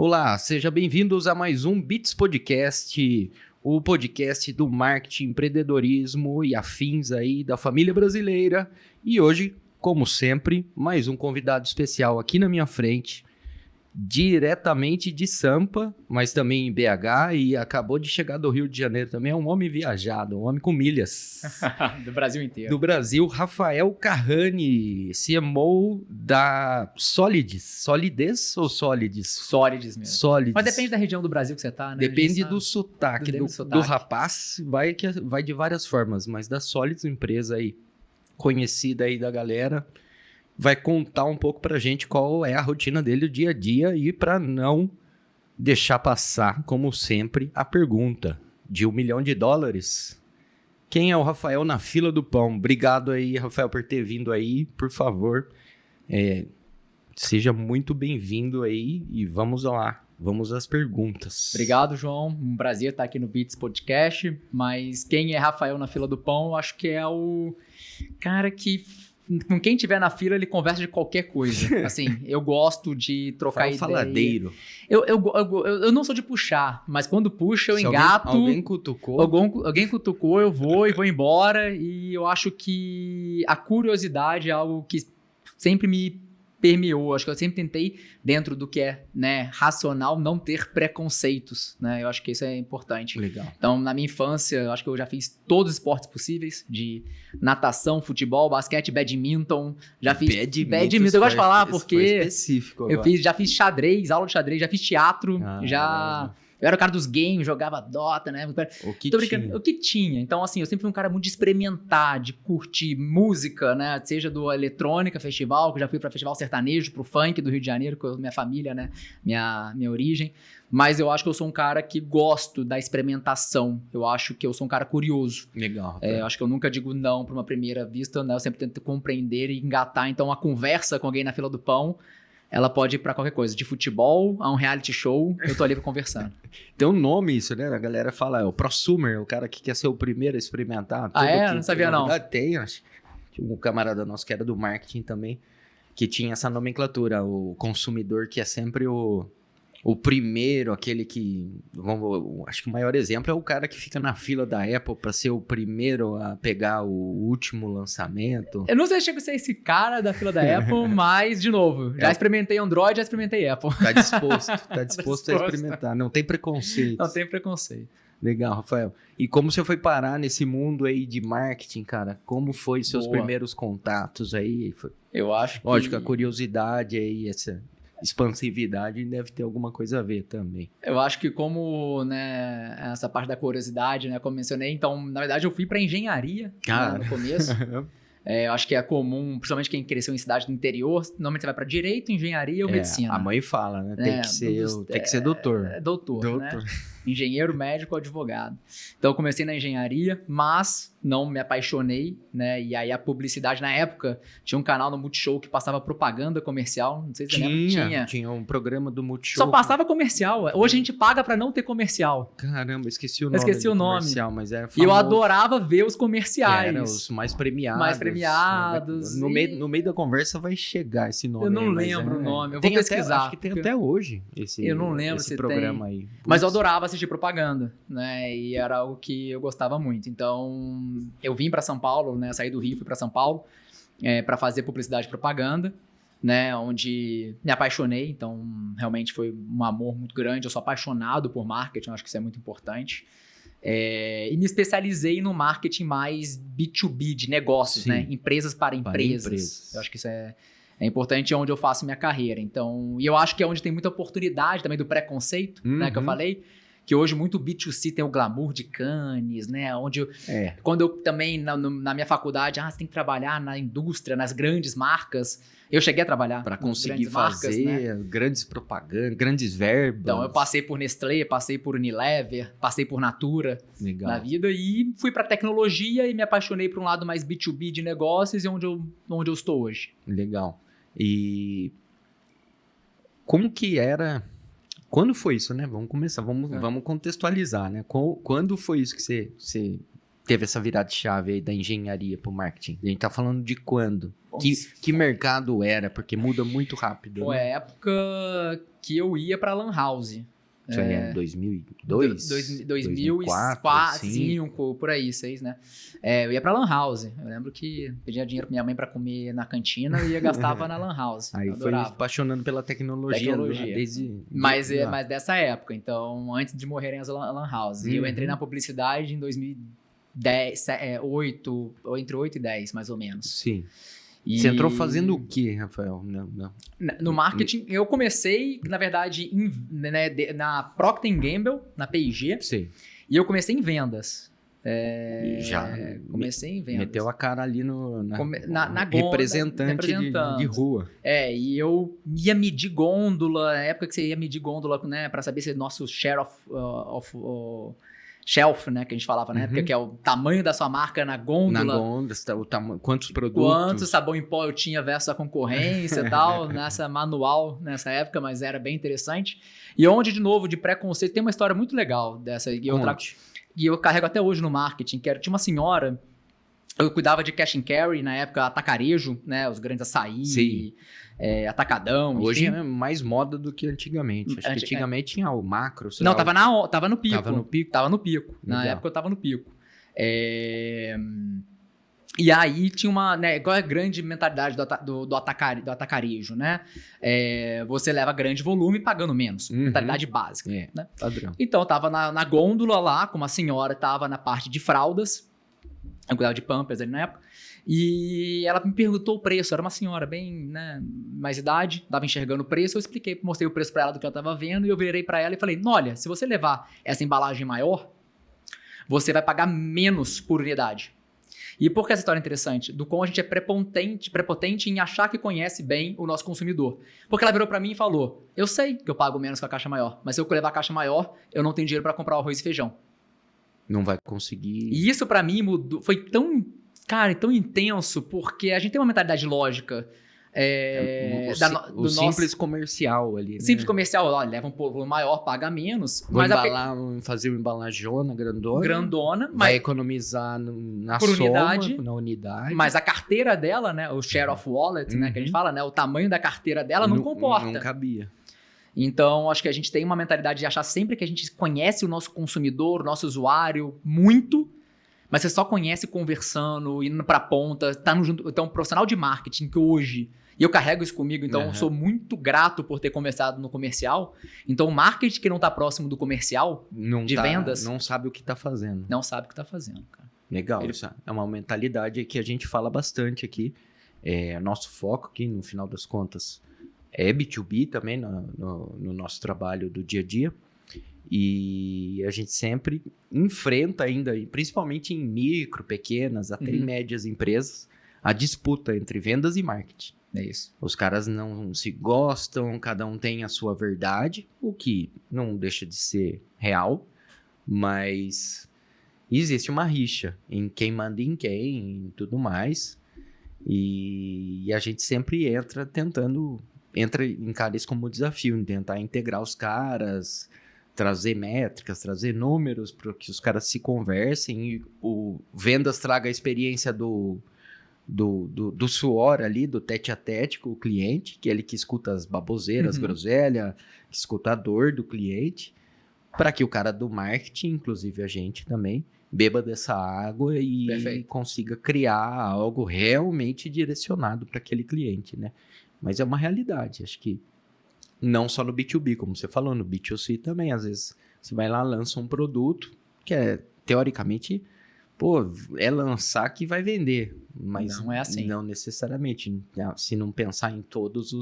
Olá, sejam bem-vindos a mais um Bits Podcast, o podcast do marketing, empreendedorismo e afins aí da família brasileira. E hoje, como sempre, mais um convidado especial aqui na minha frente, diretamente de Sampa, mas também em BH e acabou de chegar do Rio de Janeiro também. É um homem viajado, um homem com milhas. Do Brasil inteiro. Do Brasil, Rafael Carrani, CMO da Solides. Solidez ou Solides? Solides mesmo. Solides. Mas depende da região do Brasil que você tá, né? Depende do sotaque Depende do do sotaque. rapaz, vai de várias formas, mas da Solides, uma empresa aí conhecida aí da galera, vai contar um pouco pra gente qual é a rotina dele, o dia a dia, e pra não deixar passar, como sempre, a pergunta de $1 milhão. Quem é o Rafael na fila do pão? Obrigado aí, Rafael, por ter vindo aí, por favor, seja muito bem-vindo aí e vamos lá, vamos às perguntas. Obrigado, João. Um prazer estar aqui no Bits Podcast, mas quem é Rafael na fila do pão, eu acho que é o cara que... Com quem tiver na fila, ele conversa de qualquer coisa. Assim, eu gosto de trocar ideia. Faladeiro. Eu não sou de puxar, mas quando puxa, eu Se engato. Alguém cutucou. Alguém cutucou, eu vou embora. E eu acho que a curiosidade é algo que sempre me permeou. Acho que eu sempre tentei, dentro do que é, né, racional, não ter preconceitos, né? Eu acho que isso é importante. Legal. Então, na minha infância, eu acho que eu já fiz todos os esportes possíveis, de natação, futebol, basquete, badminton. Já fiz badminton. Eu gosto de falar porque específico agora. já fiz xadrez, aula de xadrez, já fiz teatro, Caramba. Eu era o cara dos games, jogava Dota, né? Tô brincando. O que tinha. Então, assim, eu sempre fui um cara muito de experimentar, de curtir música, né? Seja do eletrônica, festival, que eu já fui pra festival sertanejo, pro funk do Rio de Janeiro, que é minha família, né? Minha origem. Mas eu acho que eu sou um cara que gosto da experimentação. Eu acho que eu sou um cara curioso. Legal. Eu acho que eu nunca digo não pra uma primeira vista, né? Eu sempre tento compreender e engatar. Então, a conversa com alguém na fila do pão, ela pode ir pra qualquer coisa, de futebol a um reality show, eu tô ali conversando. Tem um nome isso, né? A galera fala, é o prosumer, o cara que quer ser o primeiro a experimentar. Não sabia não. Tem, acho. Tinha um camarada nosso que era do marketing também, que tinha essa nomenclatura, o consumidor que é sempre o primeiro, aquele que... acho que o maior exemplo é o cara que fica na fila da Apple para ser o primeiro a pegar o último lançamento. Eu não sei se chego a ser esse cara da fila da Apple, mas, de novo, já experimentei Android, já experimentei Apple. Tá disposto a experimentar, não tem preconceito. Não tem preconceito. Legal, Rafael. E como você foi parar nesse mundo aí de marketing, cara? Como foi seus primeiros contatos aí? Eu acho que... Lógico, a curiosidade aí, essa expansividade deve ter alguma coisa a ver também. Eu acho que como, né, essa parte da curiosidade, né, como mencionei, então, na verdade, eu fui para engenharia, né, no começo. Eu acho que é comum, principalmente quem cresceu em cidade do interior, normalmente você vai para direito, engenharia ou medicina. A mãe fala, né? Tem que ser doutor. Doutor, né? Engenheiro, médico, advogado. Então, eu comecei na engenharia, mas não me apaixonei, né? E aí, a publicidade, na época, tinha um canal no Multishow que passava propaganda comercial. Não sei se você lembra. Tinha um programa do Multishow. Só passava comercial. Hoje a gente paga pra não ter comercial. Caramba, esqueci o nome. Comercial, mas era famoso. E eu adorava ver os comerciais. Eram os mais premiados. No meio da conversa vai chegar esse nome. Eu não lembro o nome. Eu vou pesquisar. Acho que tem até hoje esse Eu não lembro se programa tem. aí. Mas eu adorava assistir propaganda, né? E era algo que eu gostava muito. Então, eu vim para São Paulo, né? Saí do Rio, fui para São Paulo para fazer publicidade e propaganda, né? Onde me apaixonei. Então, realmente foi um amor muito grande. Eu sou apaixonado por marketing, acho que isso é muito importante. E me especializei no marketing mais B2B, de negócios, né? Empresas para empresas. Eu acho que isso é importante, é onde eu faço minha carreira. Então, e eu acho que é onde tem muita oportunidade também do preconceito, né? Que eu falei. Que hoje muito B2C tem o glamour de Cannes, né? Onde quando eu também, na minha faculdade, você tem que trabalhar na indústria, nas grandes marcas. Eu cheguei a trabalhar para conseguir fazer marcas, né? Grandes propagandas, grandes verbas. Então, eu passei por Nestlé, passei por Unilever, passei por Natura. Legal. Na vida e fui para tecnologia e me apaixonei por um lado mais B2B de negócios e onde eu estou hoje. Legal. E como que era... Quando foi isso, né? Vamos começar, vamos contextualizar, né? Quando foi isso que você teve essa virada de chave aí da engenharia pro marketing? A gente tá falando de quando? Que mercado era? Porque muda muito rápido. Foi a né? época que eu ia pra Lan House. Isso aí é 2002? 2004, 2005, por aí, 6, né? Eu ia pra Lan House. Eu lembro que pedia dinheiro pra minha mãe pra comer na cantina e gastava na Lan House. Aí eu foi adorava. apaixonando pela tecnologia. Mas dessa época, então, antes de morrerem as Lan House. E eu entrei na publicidade em 2010, 8, ou entre 8 e 10, mais ou menos. Sim. Você entrou fazendo o quê, Rafael? No marketing, eu comecei, na verdade, na Procter & Gamble, na P&G. Sim. E eu comecei em vendas. Comecei em vendas. Meteu a cara ali na gôndola, representante de rua. E eu ia medir gôndola, na época que você ia medir gôndola, né, para saber se nosso share of shelf, né, que a gente falava na época, que é o tamanho da sua marca na gôndola. Na gôndola, quantos produtos. Quanto sabão em pó eu tinha versus a concorrência e tal, nessa manual, nessa época, mas era bem interessante. E onde, de novo, de preconceito, tem uma história muito legal dessa. E eu carrego até hoje no marketing, tinha uma senhora, eu cuidava de cash and carry, na época, atacarejo, né, os grandes açaí, atacadão, hoje enfim. é mais moda do que antigamente. Acho que antigamente tinha o macro. Não, tava no pico. Tava no pico. Na época eu tava no pico. E aí tinha uma, né, igual a grande mentalidade do atacarejo, né? Você leva grande volume pagando menos. Mentalidade básica. Né? Padrão. Então eu tava na gôndola lá, com uma senhora, tava na parte de fraldas. Eu cuidava de Pampers ali na época. E ela me perguntou o preço. Era uma senhora bem, né, mais idade, tava enxergando o preço. Eu mostrei o preço pra ela do que ela tava vendo. E eu virei pra ela e falei, olha, se você levar essa embalagem maior, você vai pagar menos por unidade. E por que essa história é interessante? Do como a gente é prepotente em achar que conhece bem o nosso consumidor. Porque ela virou pra mim e falou, eu sei que eu pago menos com a caixa maior, mas se eu levar a caixa maior, eu não tenho dinheiro pra comprar o arroz e feijão. Não vai conseguir. E isso pra mim foi tão intenso, porque a gente tem uma mentalidade lógica. O simples comercial ali, né? Simples comercial, leva um volume maior, paga menos. Fazer uma embalagona grandona, vai economizar na unidade. Mas a carteira dela, né, o share of wallet, né, que a gente fala, né, o tamanho da carteira dela não comporta. Não cabia. Então, acho que a gente tem uma mentalidade de achar sempre que a gente conhece o nosso consumidor, o nosso usuário, muito, mas você só conhece conversando, indo pra ponta, junto. Então, um profissional de marketing que hoje, e eu carrego isso comigo, então eu sou muito grato por ter começado no comercial. Então, o marketing que não tá próximo do comercial, vendas... Não sabe o que tá fazendo. Não sabe o que tá fazendo, cara. Legal, isso é uma mentalidade que a gente fala bastante aqui. Nosso foco aqui, no final das contas, é B2B também no nosso trabalho do dia a dia. E a gente sempre enfrenta ainda, principalmente em micro, pequenas, até em médias empresas, a disputa entre vendas e marketing. É isso. Os caras não se gostam, cada um tem a sua verdade, o que não deixa de ser real, mas existe uma rixa em quem manda em quem e tudo mais. E a gente sempre encara isso como desafio, em tentar integrar os caras, trazer métricas, trazer números para que os caras se conversem e o vendas traga a experiência do suor ali, do tete a tete com o cliente, que é ele que escuta as baboseiras, groselha, que escuta a dor do cliente, para que o cara do marketing, inclusive a gente também, beba dessa água e consiga criar algo realmente direcionado para aquele cliente, né? Mas é uma realidade, acho que não só no B2B, como você falou, no B2C também. Às vezes você vai lá, lança um produto que teoricamente, é lançar que vai vender. Mas não é assim. Não necessariamente. Se não pensar em todos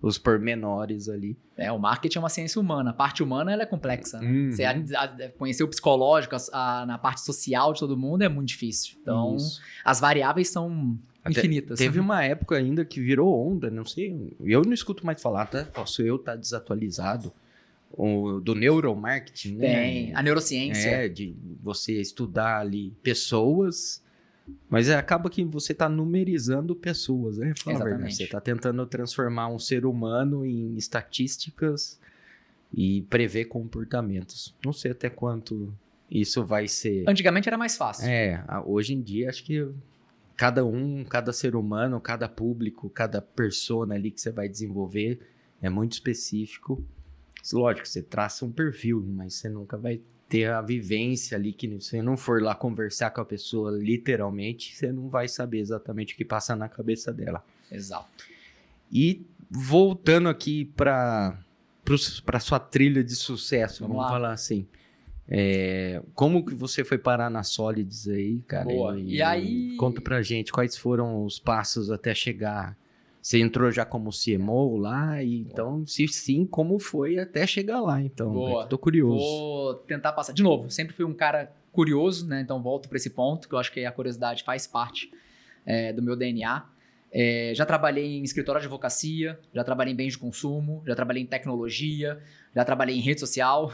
os pormenores ali. O marketing é uma ciência humana. A parte humana ela é complexa. Né? Você conhecer o psicológico, na parte social de todo mundo é muito difícil. Então, as variáveis são... infinitas. Teve uma época ainda que virou onda, não sei, eu não escuto mais falar, tá? Posso eu estar desatualizado, do neuromarketing, né? Tem, a neurociência. De você estudar ali pessoas, mas acaba que você está numerizando pessoas, né? Exatamente. Você está tentando transformar um ser humano em estatísticas e prever comportamentos. Não sei até quanto isso vai ser... Antigamente era mais fácil. Hoje em dia, acho que cada ser humano, cada público, cada persona ali que você vai desenvolver é muito específico. Lógico, você traça um perfil, mas você nunca vai ter a vivência ali, que se você não for lá conversar com a pessoa literalmente, você não vai saber exatamente o que passa na cabeça dela. Exato. E voltando aqui para sua trilha de sucesso, vamos falar assim. Como que você foi parar na Solids aí, cara? Boa. E aí... Conta pra gente quais foram os passos até chegar. Você entrou já como CMO lá, e então, se sim, como foi até chegar lá, então? Boa. Tô curioso. Vou tentar passar. De novo, sempre fui um cara curioso, né? Então volto para esse ponto, que eu acho que a curiosidade faz parte do meu DNA. Já trabalhei em escritório de advocacia, já trabalhei em bens de consumo, já trabalhei em tecnologia, já trabalhei em rede social.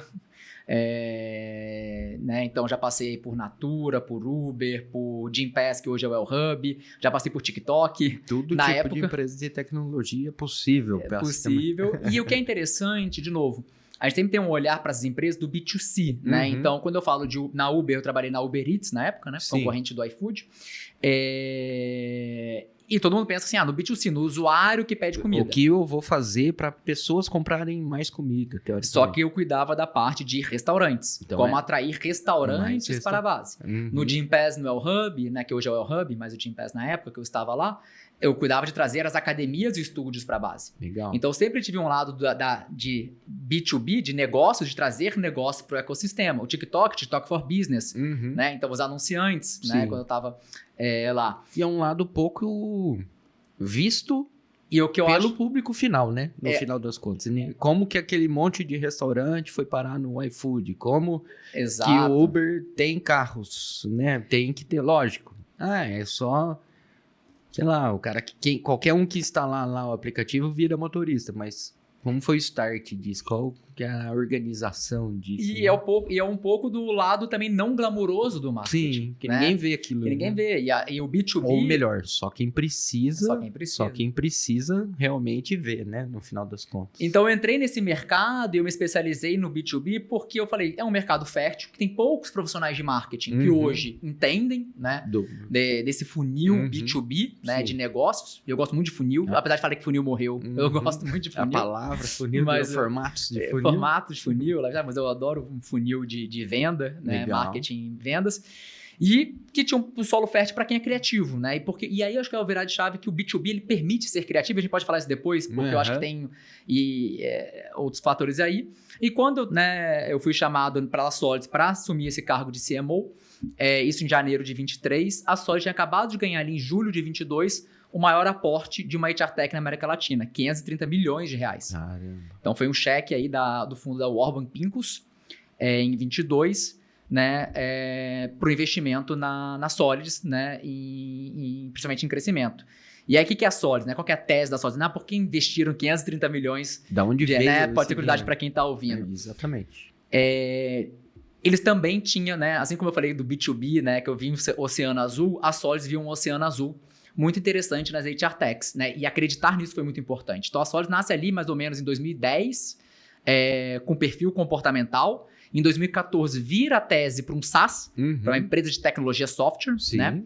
Né? Então já passei por Natura, por Uber, por Gympass, que hoje é o Hub, já passei por TikTok. Tudo na tipo época, de empresa de tecnologia possível. Possível. E o que é interessante, de novo, a gente sempre tem um olhar para as empresas do B2C, né? Então, quando eu falo na Uber, eu trabalhei na Uber Eats na época, né? Concorrente do iFood. E todo mundo pensa assim, no B2C, no usuário que pede comida. O que eu vou fazer para pessoas comprarem mais comida, teoricamente. Só que eu cuidava da parte de restaurantes. Então, como atrair restaurantes para a base. No Gympass, no El Hub, né, que hoje é o El Hub, mas o Gympass na época que eu estava lá, eu cuidava de trazer as academias e estúdios para a base. Legal. Então, eu sempre tive um lado de B2B, de negócios, de trazer negócio para o ecossistema. O TikTok for Business, né? Então, os anunciantes, né? Quando eu estava lá. E é um lado pouco visto e o que eu pelo público final, né? No final das contas. Como que aquele monte de restaurante foi parar no iFood? Como Exato. que o Uber tem carros, né? Tem que ter, lógico. É só... Sei lá, o cara qualquer um que instalar lá o aplicativo vira motorista, mas como foi o start disso? Qual que é a organização disso? E, é um pouco do lado também não glamouroso do marketing. Sim, que ninguém vê aquilo. Que ninguém vê. E o B2B... Ou melhor, só quem precisa realmente ver, né? No final das contas. Então eu entrei nesse mercado e eu me especializei no B2B porque eu falei, é um mercado fértil, que tem poucos profissionais de marketing que hoje entendem, né? Desse funil B2B, né? De negócios. Eu gosto muito de funil, apesar de falar que funil morreu. Eu gosto muito de funil. A palavra funil, mas formatos de funil. Formatos de funil, mas eu adoro um funil de venda, né? Marketing, vendas. E que tinha um solo fértil para quem é criativo, né? E aí eu acho que é o virar de chave que o B2B ele permite ser criativo. A gente pode falar isso depois, porque eu acho que tem outros fatores aí. E quando, né, eu fui chamado para a Solids para assumir esse cargo de CMO, isso em janeiro de 23, a Solids tinha acabado de ganhar ali em julho de 22 o maior aporte de uma HR Tech na América Latina, 530 milhões de reais. Caramba. Então foi um cheque aí do fundo da Warburg Pincus em 22, né, para o investimento na Solids, né, principalmente em crescimento. E aí, o que é a Solids, né? Qual que é a tese da Solids? Por que investiram 530 milhões? Da onde veio? Né? Pode ter curiosidade para quem está ouvindo. Exatamente. Eles também tinham, né, assim como eu falei do B2B, né, que eu vi um oceano azul, a Solids viu um oceano azul muito interessante nas HR Techs, né? E acreditar nisso foi muito importante. Então, a Solids nasce ali mais ou menos em 2010, com perfil comportamental. Em 2014, vira a tese para um SaaS, para uma empresa de tecnologia software, né?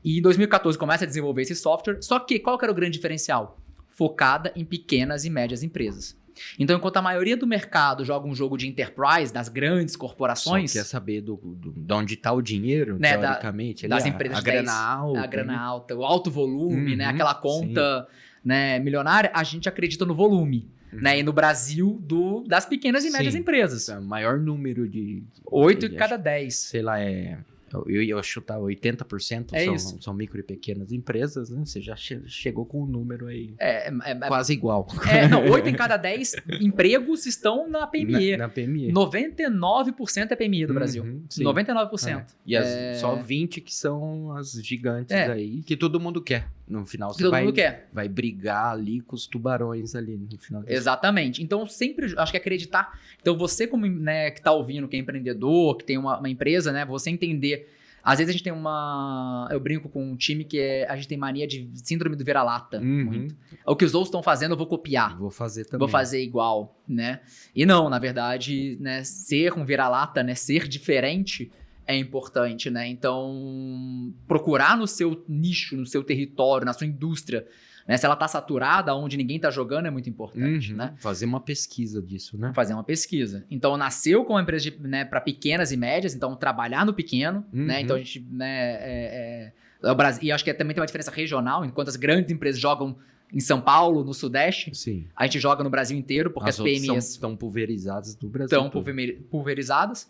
E em 2014 começa a desenvolver esse software. Só que qual que era o grande diferencial? Focada em pequenas e médias empresas. Então, enquanto a maioria do mercado joga um jogo de enterprise, das grandes corporações... Só quer saber de onde está o dinheiro, né, teoricamente. Das empresas a grana alta. A grana alta, o alto volume, né, aquela conta, né, milionária, a gente acredita no volume. Né, e no Brasil, das pequenas e médias empresas. O maior número de... 8 em cada 10. Sei lá, eu ia chutar 80% são micro e pequenas empresas, né? Você já chegou com um número aí quase igual. 8 em cada 10 empregos estão na PME. Na PME. 99% é PME do Brasil. Sim. 99%. E só 20 que são as gigantes aí, que todo mundo quer. No final, você vai brigar ali com os tubarões ali no final. Exatamente. Então, sempre acho que acreditar. Então, você como, né, que está ouvindo, que é empreendedor, que tem uma empresa, né, você entender Às vezes a gente tem eu brinco com um time que a gente tem mania de síndrome do vira-lata, muito. O que os outros estão fazendo, eu vou copiar. Vou fazer também. Vou fazer igual, né? E não, na verdade, né, ser um vira-lata, né, ser diferente é importante, né? Então, procurar no seu nicho, no seu território, na sua indústria, né? Se ela tá saturada, onde ninguém tá jogando, é muito importante, né? Fazer uma pesquisa disso, né? Fazer uma pesquisa. Então, nasceu como uma empresa né, para pequenas e médias, então trabalhar no pequeno, né? Então, a gente, né, o Brasil, e acho que também tem uma diferença regional, enquanto as grandes empresas jogam em São Paulo, no Sudeste, Sim. A gente joga no Brasil inteiro, porque as PMEs estão pulverizadas no Brasil. Estão pulverizadas.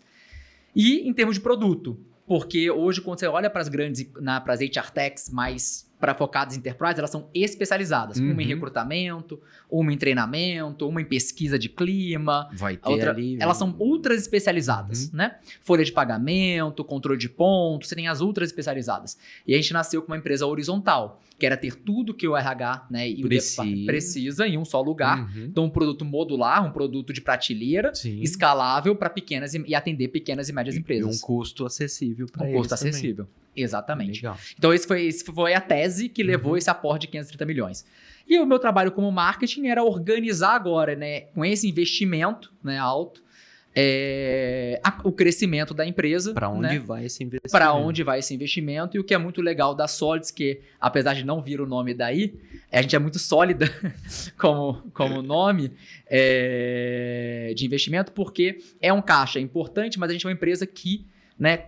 E em termos de produto, porque hoje, quando você olha para as grandes, para as HR Techs mais focadas em enterprise, elas são especializadas. Uma em recrutamento, uma em treinamento, uma em pesquisa de clima. Vai ter ali... Elas são ultras especializadas, né? Folha de pagamento, controle de pontos, você tem as ultras especializadas. E a gente nasceu com uma empresa horizontal, que era ter tudo que o RH, né, e o departamento precisa em um só lugar. Então, um produto modular, um produto de prateleira, escalável para pequenas e atender pequenas e médias empresas. E um custo acessível para eles. Um custo acessível. Exatamente. Legal. Então, esse foi a tese que levou esse aporte de 530 milhões. E o meu trabalho como marketing era organizar agora, né, com esse investimento, né, alto, o crescimento da empresa. Para onde, né, vai esse investimento? Para onde vai esse investimento. E o que é muito legal da Solids, que apesar de não vir o nome daí, a gente é muito sólida como nome de investimento, porque é um caixa importante, mas a gente é uma empresa que, né,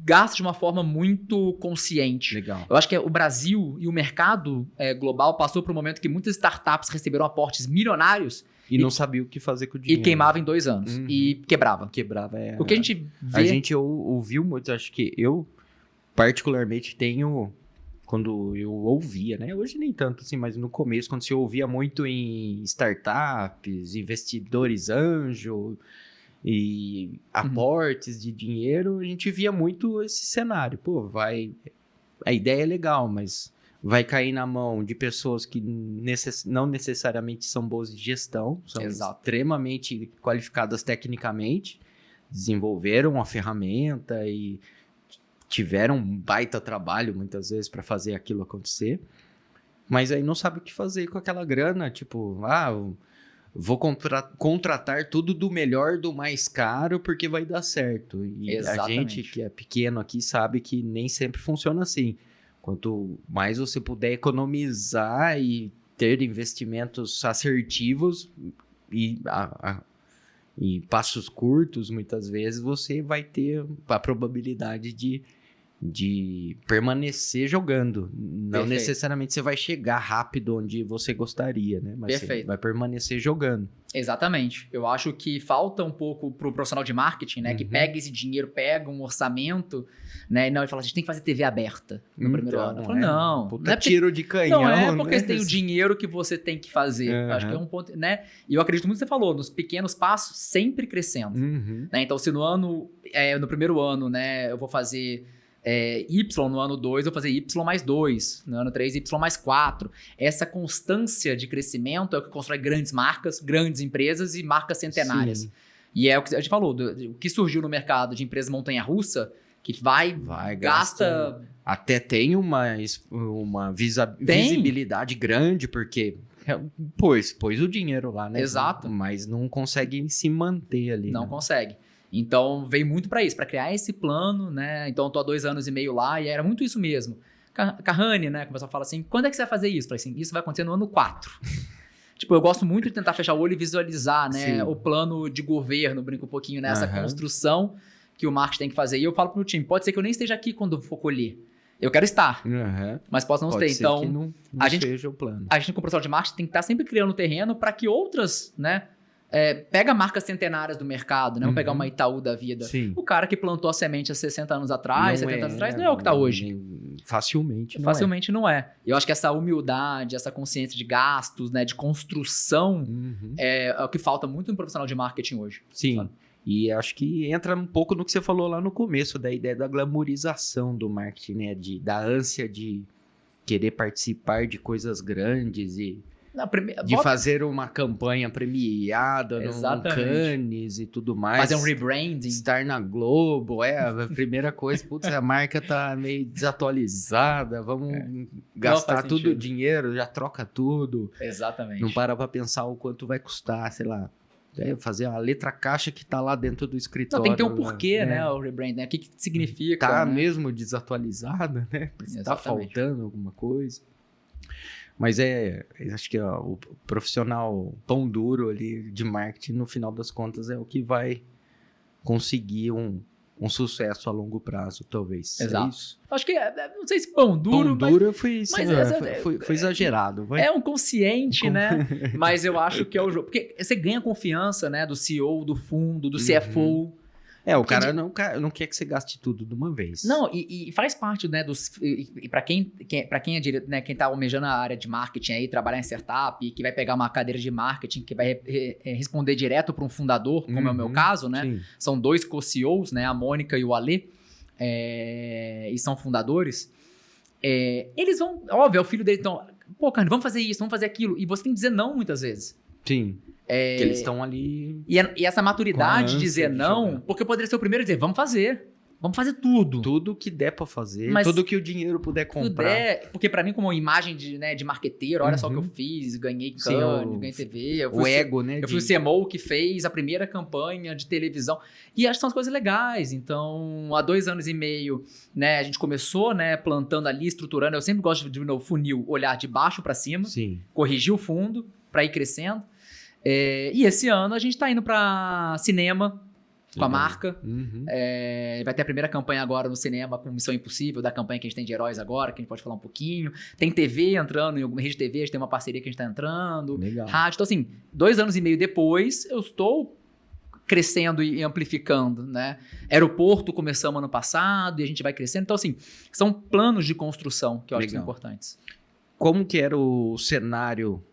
gasta de uma forma muito consciente. Legal. Eu acho que o Brasil e o mercado global passou por um momento que muitas startups receberam aportes milionários e não sabia o que fazer com o dinheiro. E queimava em 2 anos. E quebrava. O que a gente vê... A gente ouviu muito, acho que eu particularmente tenho... Quando eu ouvia, né? Hoje nem tanto assim, mas no começo, quando se ouvia muito em startups, investidores anjo... e aportes de dinheiro, a gente via muito esse cenário. Pô, a ideia é legal, mas vai cair na mão de pessoas que não necessariamente são boas de gestão, são extremamente qualificadas tecnicamente, desenvolveram a ferramenta e tiveram um baita trabalho, muitas vezes, para fazer aquilo acontecer, mas aí não sabe o que fazer com aquela grana, tipo, vou contratar tudo do melhor, do mais caro, porque vai dar certo. E a gente que é pequeno aqui sabe que nem sempre funciona assim. Quanto mais você puder economizar e ter investimentos assertivos e passos curtos, muitas vezes, você vai ter a probabilidade de permanecer jogando. Não necessariamente você vai chegar rápido onde você gostaria, né? Mas você vai permanecer jogando. Exatamente. Eu acho que falta um pouco pro profissional de marketing, né? Que pega esse dinheiro, pega um orçamento, né? E fala, a gente tem que fazer TV aberta no primeiro ano. Eu falo, não. Puta tiro de canhão. Não é porque você tem o dinheiro que você tem que fazer. Eu acho que é um ponto, né? E eu acredito muito que você falou, nos pequenos passos, sempre crescendo. Né? Então, se no primeiro ano, né, eu vou fazer... Y no ano 2, eu vou fazer Y mais 2. No ano 3, Y mais 4. Essa constância de crescimento é o que constrói grandes marcas, grandes empresas e marcas centenárias. Sim. E é o que a gente falou, o que surgiu no mercado de empresa montanha-russa, que gasta... Até tem uma visibilidade grande, porque pôs o dinheiro lá, né? Exato. Mas não consegue se manter ali. Não consegue. Então, veio muito para isso, para criar esse plano, né? Então, eu tô há 2 anos e meio lá e era muito isso mesmo. Kahane, né? Como o pessoal fala assim, quando é que você vai fazer isso? Eu falei assim, isso vai acontecer no ano 4. Tipo, eu gosto muito de tentar fechar o olho e visualizar, né? Sim. O plano de governo, brinco um pouquinho, né? Essa construção que o marketing tem que fazer. E eu falo pro meu time, pode ser que eu nem esteja aqui quando for colher. Eu quero estar, mas posso não ter. Então, que não seja o plano. A gente, como profissional de marketing, tem que estar sempre criando terreno para que outras, né? Pega marcas centenárias do mercado, né? Vamos pegar uma Itaú da vida. Sim. O cara que plantou a semente há 60 anos atrás, 70 anos atrás, não é o que está hoje. Facilmente não é. Eu acho que essa humildade, essa consciência de gastos, né? De construção, é o que falta muito no profissional de marketing hoje. Sim. Sabe? E acho que entra um pouco no que você falou lá no começo, da ideia da glamorização do marketing, né? Da ânsia de querer participar de coisas grandes e De fazer uma campanha premiada no Cannes e tudo mais. Fazer um rebranding. Estar na Globo, a primeira coisa, putz, a marca tá meio desatualizada, vamos gastar tudo o dinheiro, já troca tudo. Exatamente. Não para pra pensar o quanto vai custar, sei lá. Fazer a letra caixa que tá lá dentro do escritório. Não, tem que ter um porquê, né, o rebrand, né? O que significa, tá né? mesmo desatualizada, né? Tá faltando alguma coisa. Mas acho que o profissional pão duro ali de marketing, no final das contas, é o que vai conseguir um sucesso a longo prazo, talvez. Exato. É isso? Acho que, não sei se pão duro, foi exagerado. É um consciente, né? Mas eu acho que é o jogo. Porque você ganha confiança, né? Do CEO, do fundo, do CFO. O cara não quer que você gaste tudo de uma vez. Não, e faz parte, né, e para quem é né, quem tá almejando a área de marketing aí, trabalhar em startup, que vai pegar uma cadeira de marketing, que vai responder direto para um fundador, como é o meu caso, né? Sim. São 2 co-CEOs, né, a Mônica e o Alê, e são fundadores. Eles vão, óbvio, é o filho dele, então, pô, cara, vamos fazer isso, vamos fazer aquilo, e você tem que dizer não muitas vezes. Sim. Que eles estão ali. E essa maturidade de dizer não, porque eu poderia ser o primeiro a dizer, vamos fazer tudo. Tudo que der pra fazer, tudo que o dinheiro puder comprar. Porque pra mim, como imagem de marqueteiro, olha só o que eu fiz, ganhei Cannes, ganhei TV. O ego, né? Eu fui o CMO que fez a primeira campanha de televisão. E acho que são as coisas legais. Então, há 2 anos e meio, né, a gente começou, né, plantando ali, estruturando. Eu sempre gosto de novo, funil, olhar de baixo pra cima, corrigir o fundo pra ir crescendo. E esse ano a gente tá indo pra cinema com a marca. Vai ter a primeira campanha agora no cinema com Missão Impossível, da campanha que a gente tem de heróis agora, que a gente pode falar um pouquinho. Tem TV entrando, em alguma rede de TV, a gente tem uma parceria que a gente tá entrando. Legal. Rádio. Então, assim, 2 anos e meio depois, eu estou crescendo e amplificando, né? Aeroporto começamos ano passado e a gente vai crescendo. Então, assim, são planos de construção que eu acho que são importantes. Como que era o cenário?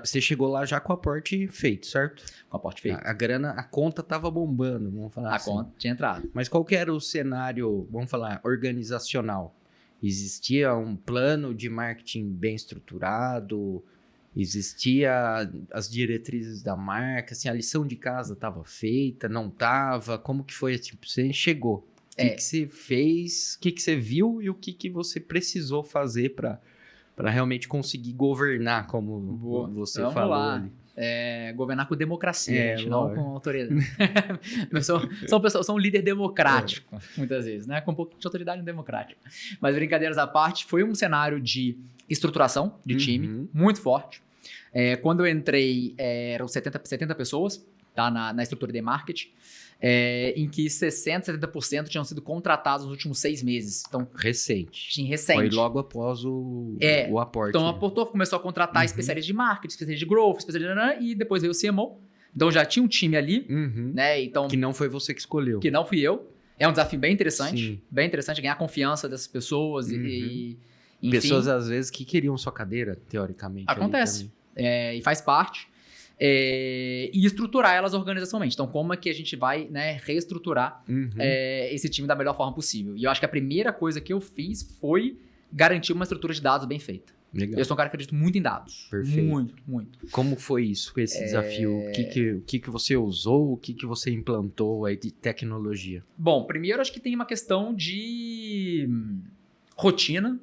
Você chegou lá já com o aporte feito, certo? Com o aporte feito. A grana, a conta tava bombando, vamos falar assim. A conta tinha entrado. Mas qual que era o cenário, vamos falar, organizacional? Existia um plano de marketing bem estruturado? Existia as diretrizes da marca? Assim, a lição de casa estava feita? Não estava? Como que foi? Tipo, você chegou. O que você fez? O que você viu? E o que você precisou fazer para realmente conseguir governar, como você falou lá. Ali. Governar com democracia, não com autoridade. Eu sou um líder democrático, muitas vezes, né? Com um pouco de autoridade democrática. Mas brincadeiras à parte, foi um cenário de estruturação de time muito forte. Quando eu entrei, eram 70 pessoas, tá, na estrutura de marketing. Em que 60%, 70% tinham sido contratados nos últimos 6 meses. Então, recente. Foi logo após o aporte. Então, a Porto começou a contratar especialistas de marketing, especialistas de growth, e depois veio o CMO. Então, já tinha um time ali, né? Então, que não foi você que escolheu. Que não fui eu. É um desafio bem interessante. Sim. Bem interessante ganhar a confiança dessas pessoas e enfim. Pessoas, às vezes, que queriam sua cadeira, teoricamente. Acontece. E faz parte. E estruturar elas organizacionalmente. Então, como é que a gente vai, né, reestruturar esse time da melhor forma possível? E eu acho que a primeira coisa que eu fiz foi garantir uma estrutura de dados bem feita. Legal. Eu sou um cara que acredita muito em dados. Perfeito. Muito. Como foi isso, esse desafio? O que você usou? O que você implantou aí de tecnologia? Bom, primeiro acho que tem uma questão de rotina.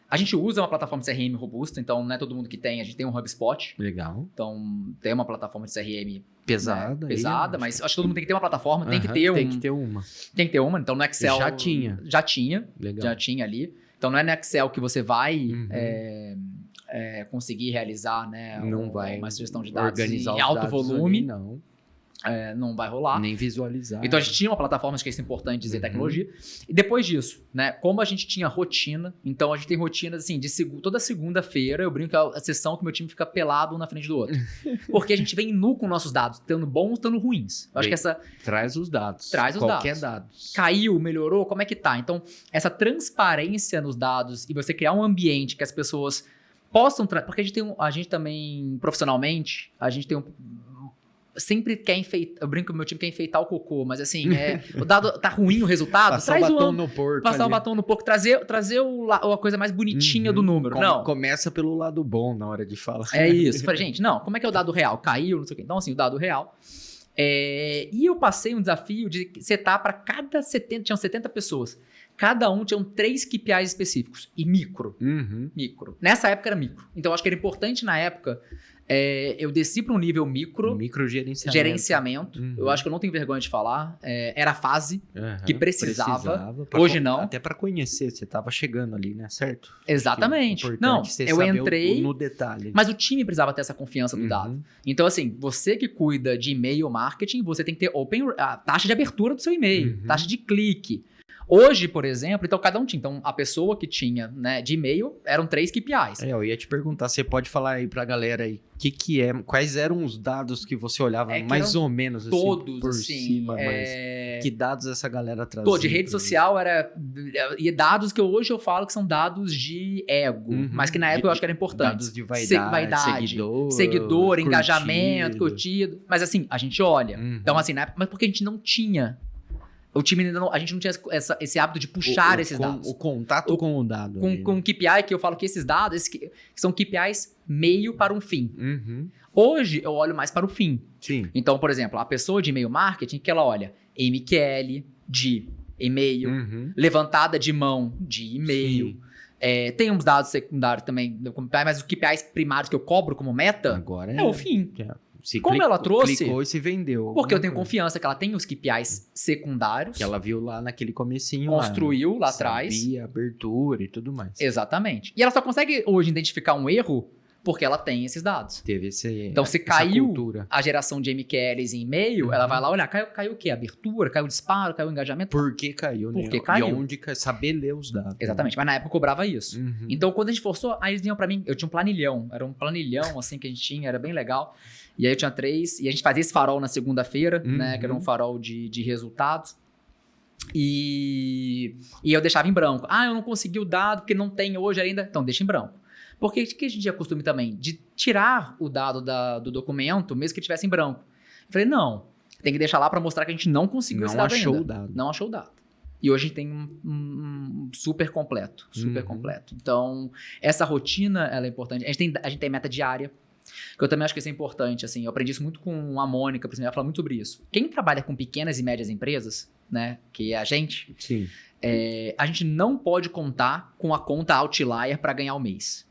A gente usa uma plataforma de CRM robusta, então não é todo mundo que tem. A gente tem um HubSpot. Legal. Então, tem uma plataforma de CRM pesada. Né? Pesada, mas acho que todo mundo tem que ter uma plataforma. Tem que ter uma. Tem que ter uma. Então, no Excel... Já tinha. Legal. Já tinha ali. Então, não é no Excel que você vai conseguir realizar, né, uma sugestão de dados organizar em alto dados volume. Ali, não. Não vai rolar. Nem visualizar. Então, a gente tinha uma plataforma, acho que é importante dizer, tecnologia. E depois disso, né, como a gente tinha rotina, então a gente tem rotinas, assim, toda segunda-feira, eu brinco que é a sessão que meu time fica pelado um na frente do outro. Porque a gente vem nu com nossos dados, tanto bons, tanto ruins. Eu acho que essa... Traz os dados. Qualquer dados. Caiu, melhorou, como é que tá? Então, essa transparência nos dados e você criar um ambiente que as pessoas possam... Porque a gente também, profissionalmente, a gente tem sempre quer enfeitar. Eu brinco que o meu time quer enfeitar o cocô, mas assim, o dado tá ruim o resultado, Passar traz o batom no porco. Passar o ali. batom no porco, trazer a coisa mais bonitinha do número. Não. Começa pelo lado bom na hora de falar. É isso. Falei, gente, não, como é que é o dado real? Caiu, não sei o quê. Então, assim, o dado real. E eu passei um desafio de setar para cada 70, tinham 70 pessoas. Cada um tinha 3 KPIs específicos. E micro. Micro. Nessa época era micro. Então, eu acho que era importante na época. Eu desci para um nível micro. Gerenciamento. Eu acho que eu não tenho vergonha de falar. Era a fase que precisava. Hoje não. Até para conhecer, você estava chegando ali, né? Certo? Exatamente. Não, eu entrei no detalhe. Mas o time precisava ter essa confiança do dado. Então, assim, você que cuida de e-mail marketing, você tem que ter a taxa de abertura do seu e-mail, taxa de clique. Hoje, por exemplo, então cada um tinha. Então, a pessoa que tinha, né, de e-mail eram 3 KPIs. Eu ia te perguntar, você pode falar aí pra galera aí, quais eram os dados que você olhava mais ou menos assim, todos, por assim, cima, mas que dados essa galera trazia? De rede social e dados que hoje eu falo que são dados de ego, mas que na época eu acho que era importante. Dados de vaidade, seguidor, engajamento, curtido. Mas assim, a gente olha. Então assim, na época, mas porque a gente não tinha... O time ainda a gente não tinha esse hábito de puxar esses dados. O contato com o dado. Com o KPI, que eu falo que esses dados são KPIs meio para um fim. Hoje, eu olho mais para o fim. Sim. Então, por exemplo, a pessoa de e-mail marketing, que ela olha MQL de e-mail, levantada de mão de e-mail. Tem uns dados secundários também, mas os KPIs primários que eu cobro como meta agora é o fim. Como ela trouxe... Clicou e se vendeu. Porque eu tenho confiança que ela tem os KPIs secundários. Que ela viu lá naquele comecinho. Construiu lá atrás. Sabia, abertura e tudo mais. Exatamente. E ela só consegue hoje identificar um erro porque ela tem esses dados. Teve então, se caiu a geração de MQLs em e-mail, ela vai lá olhar, caiu o quê? Abertura, caiu o disparo, caiu o engajamento. Por que caiu, né? Por que caiu? E onde saber ler os dados. Exatamente, mas na época eu cobrava isso. Então, quando a gente forçou, aí eles vinham pra mim, eu tinha um planilhão, era um planilhão assim que a gente tinha, era bem legal. E aí eu tinha 3, e a gente fazia esse farol na segunda-feira, né? Que era um farol de resultados. E eu deixava em branco. Eu não consegui o dado porque não tem hoje ainda. Então, deixa em branco. Porque o que a gente tinha costume também? De tirar o dado do documento, mesmo que tivesse em branco. Eu falei, não, tem que deixar lá para mostrar que a gente não conseguiu esse dado ainda. Não achou o dado. E hoje a gente tem um super completo. Super completo. Então, essa rotina, ela é importante. A gente tem meta diária. Que eu também acho que isso é importante, assim, eu aprendi isso muito com a Mônica, por exemplo, ela fala muito sobre isso. Quem trabalha com pequenas e médias empresas, né, que é a gente, a gente não pode contar com a conta outlier para ganhar o mês.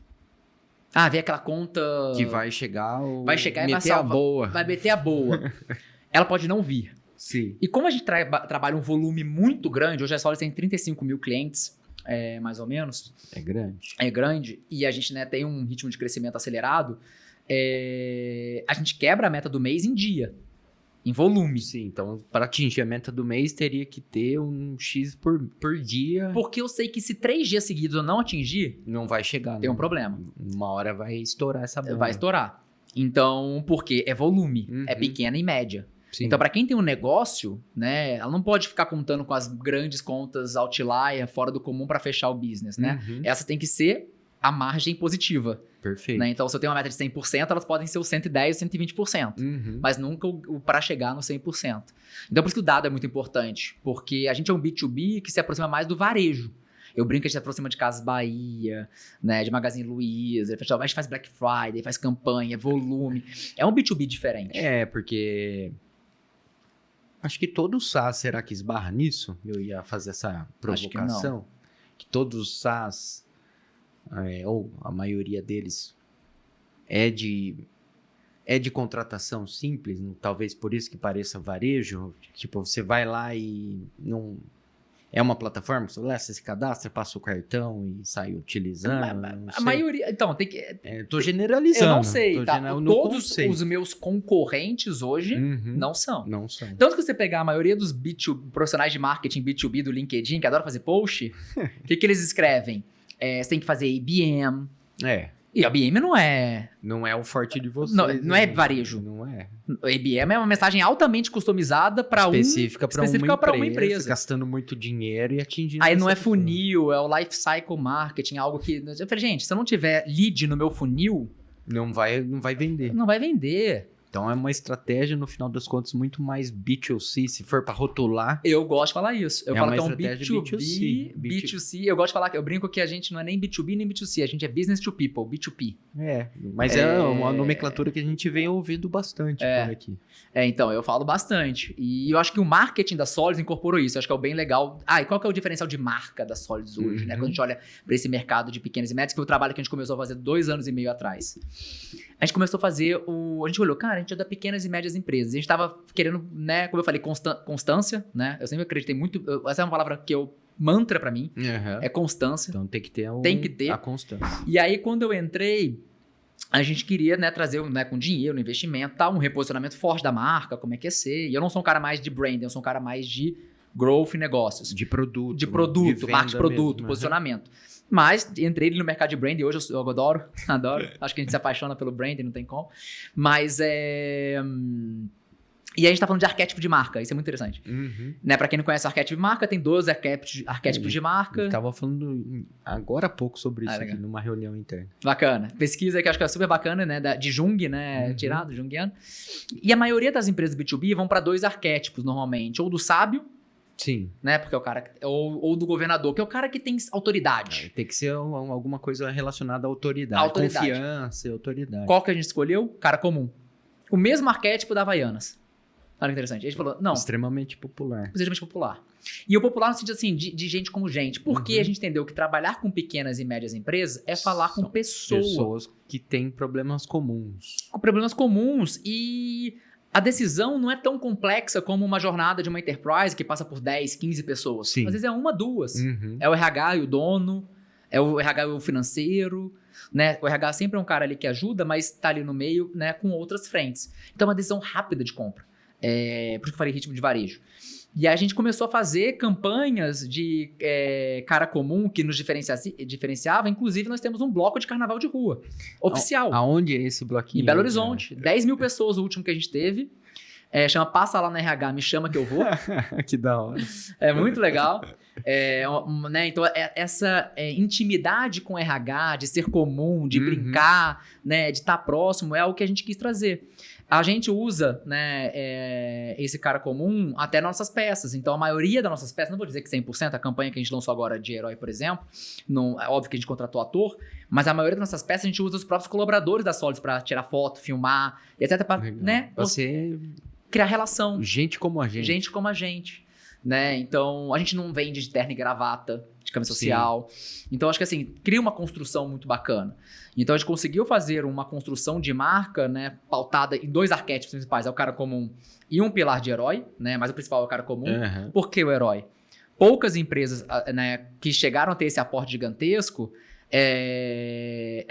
Vê aquela conta... Que vai chegar e vai meter a boa. Vai meter a boa. Ela pode não vir. Sim. E como a gente trabalha um volume muito grande, hoje a Solis tem 35 mil clientes, mais ou menos. É grande. É grande. E a gente, né, tem um ritmo de crescimento acelerado. A gente quebra a meta do mês em dia, em volume. Sim, então para atingir a meta do mês teria que ter um X por dia. Porque eu sei que se 3 dias seguidos eu não atingir, não vai chegar. Tem um problema. Uma hora vai estourar essa bomba. Vai estourar. Então, porque é volume, é pequena e média. Sim. Então, para quem tem um negócio, né, ela não pode ficar contando com as grandes contas outlier, fora do comum para fechar o business, né? Essa tem que ser a margem positiva. Perfeito. Né? Então, se eu tenho uma meta de 100%, elas podem ser o 110% ou 120%. Mas nunca o para chegar no 100%. Então, por isso que o dado é muito importante. Porque a gente é um B2B que se aproxima mais do varejo. Eu brinco que a gente se aproxima de Casas Bahia, né, de Magazine Luiza. A gente faz Black Friday, faz campanha, volume. É um B2B diferente. Porque... Acho que todo SaaS, será que esbarra nisso? Eu ia fazer essa provocação. Que todos os SaaS... ou a maioria deles é de contratação simples, talvez por isso que pareça varejo, tipo, você vai lá e não... É uma plataforma que você se cadastra, passa o cartão e sai utilizando. A maioria... Então, tem que... Tô generalizando. Eu não sei, tá? Todos os meus concorrentes hoje não são. Não são. Tanto que você pegar a maioria dos profissionais de marketing B2B do LinkedIn, que adoram fazer post, o que eles escrevem? Você tem que fazer IBM. E a IBM não é... Não é o forte de vocês. Não é varejo. Não é. A IBM é uma mensagem altamente customizada para específica para uma empresa. Gastando muito dinheiro e atingindo... Aí não é funil, é o life cycle marketing, algo que... Eu falei, gente, se eu não tiver lead no meu funil... Não vai vender. Não vai vender. Então é uma estratégia, no final das contas, muito mais B2C, se for para rotular. Eu gosto de falar isso. Eu falo que é um estratégia B2B, B2C. Eu gosto de falar que eu brinco que a gente não é nem B2B nem B2C, a gente é business to people, B2P. Mas é uma nomenclatura que a gente vem ouvindo bastante por aqui. Então, eu falo bastante. E eu acho que o marketing da Solids incorporou isso. Eu acho que é o bem legal. E qual que é o diferencial de marca da Solids hoje, né? Quando a gente olha para esse mercado de pequenas e médias, que foi o trabalho que a gente começou a fazer 2 anos e meio atrás. A gente começou a fazer a gente olhou, cara, a gente é da pequenas e médias empresas. A gente tava querendo, né, como eu falei, constância, né? Eu sempre acreditei muito, essa é uma palavra que mantra pra mim, é constância. Então tem que ter a constância. E aí, quando eu entrei, a gente queria, né, trazer, né, com dinheiro, investimento, tal, um reposicionamento forte da marca, como é que ia ser. E eu não sou um cara mais de branding, eu sou um cara mais de growth e negócios. De produto. De marketing de produto, posicionamento. Mas entrei no mercado de branding, hoje eu adoro. Acho que a gente se apaixona pelo branding, não tem como. Mas E a gente tá falando de arquétipo de marca, isso é muito interessante. Né? Pra quem não conhece arquétipo de marca, tem 12 arquétipos de marca. Eu tava falando agora há pouco sobre isso aqui, numa reunião interna. Bacana. Pesquisa que eu acho que é super bacana, né? De Jung, né? Tirado, junguiano. E a maioria das empresas B2B vão pra 2 arquétipos, normalmente. Ou do sábio, sim, né? Porque é o cara... Ou do governador, que é o cara que tem autoridade. Tem que ser alguma coisa relacionada à autoridade. Confiança e autoridade. Qual que a gente escolheu? Cara comum. O mesmo arquétipo da Havaianas. Olha que interessante. A gente falou, não... Extremamente popular. E o popular no sentido assim, de gente como gente. Porque a gente entendeu que trabalhar com pequenas e médias empresas é falar com pessoas que têm problemas comuns. Com problemas comuns e... A decisão não é tão complexa como uma jornada de uma enterprise que passa por 10, 15 pessoas. Sim. Às vezes é 1, 2. É o RH e o dono, é o RH e o financeiro, né? O RH sempre é um cara ali que ajuda, mas tá ali no meio, né, com outras frentes. Então é uma decisão rápida de compra. Por isso que eu falei ritmo de varejo. E a gente começou a fazer campanhas de cara comum que nos diferenciava. Inclusive, nós temos um bloco de carnaval de rua, oficial. Aonde é esse bloquinho? Em Belo Horizonte. 10 mil pessoas o último que a gente teve. Chama Passa Lá na RH, me chama que eu vou. Que da hora. É muito legal. Né, então, essa intimidade com RH, de ser comum, de brincar, né, de estar próximo, é algo que a gente quis trazer. A gente usa, né, esse cara comum até nas nossas peças. Então, a maioria das nossas peças, não vou dizer que 100%, a campanha que a gente lançou agora de Herói, por exemplo, é óbvio que a gente contratou ator, mas a maioria das nossas peças a gente usa os próprios colaboradores da Solids para tirar foto, filmar, etc. Para, né, você criar relação. Gente como a gente. Gente como a gente. Né? Então, a gente não vende de terno e gravata, de camisa social. Então, acho que assim, cria uma construção muito bacana. Então, a gente conseguiu fazer uma construção de marca, né, pautada em 2 arquétipos principais. É o cara comum e um pilar de herói, né? Mas o principal é o cara comum. Por que o herói? Poucas empresas, né, que chegaram a ter esse aporte gigantesco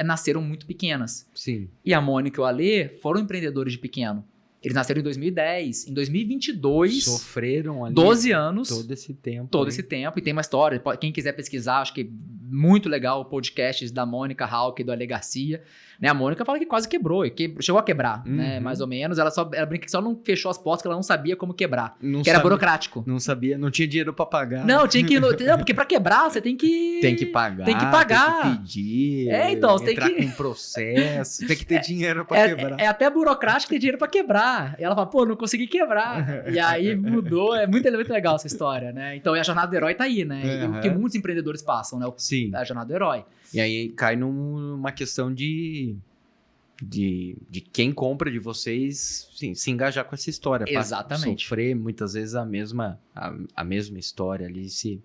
nasceram muito pequenas. Sim. E a Mônica e o Alê foram empreendedores de pequeno. Eles nasceram em 2010. Em 2022... Sofreram ali 12 anos. Todo esse tempo. Esse tempo. E tem uma história. Quem quiser pesquisar, acho que é muito legal o podcast da Mônica Hauck e do Ale Garcia. Né? A Mônica fala que quase quebrou. Chegou a quebrar, né? Mais ou menos. Ela brinca que só não fechou as portas, que ela não sabia como quebrar. Era burocrático. Não sabia, não tinha dinheiro pra pagar. Não, tinha que... Não, porque pra quebrar, você tem que... Tem que pagar. Tem que pagar. Tem que pedir. Então, você entrar tem que... com processo. Tem que ter dinheiro pra quebrar. É até burocrático ter dinheiro pra quebrar. E ela fala, pô, não consegui quebrar. E aí mudou. É muito legal essa história, né? Então, a jornada do herói tá aí, né? E o que muitos empreendedores passam, né? Sim. A jornada do herói. E aí cai numa questão de quem compra de vocês, sim, se engajar com essa história. Exatamente. Sofrer muitas vezes a mesma história ali, se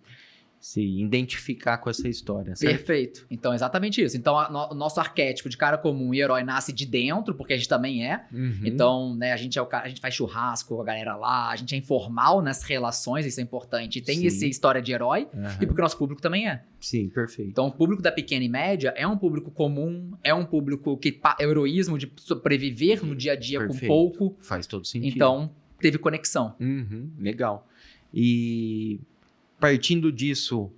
identificar com essa história, certo? Perfeito. Então, exatamente isso. Então, o nosso arquétipo de cara comum e herói nasce de dentro, porque a gente também é. Então, né, a gente a gente faz churrasco com a galera lá, a gente é informal nas relações, isso é importante. E tem essa história de herói, e porque o nosso público também é. Sim, perfeito. Então, o público da pequena e média é um público comum, é um público que é heroísmo de sobreviver no dia a dia com pouco. Faz todo sentido. Então, teve conexão. Legal. E... partindo disso,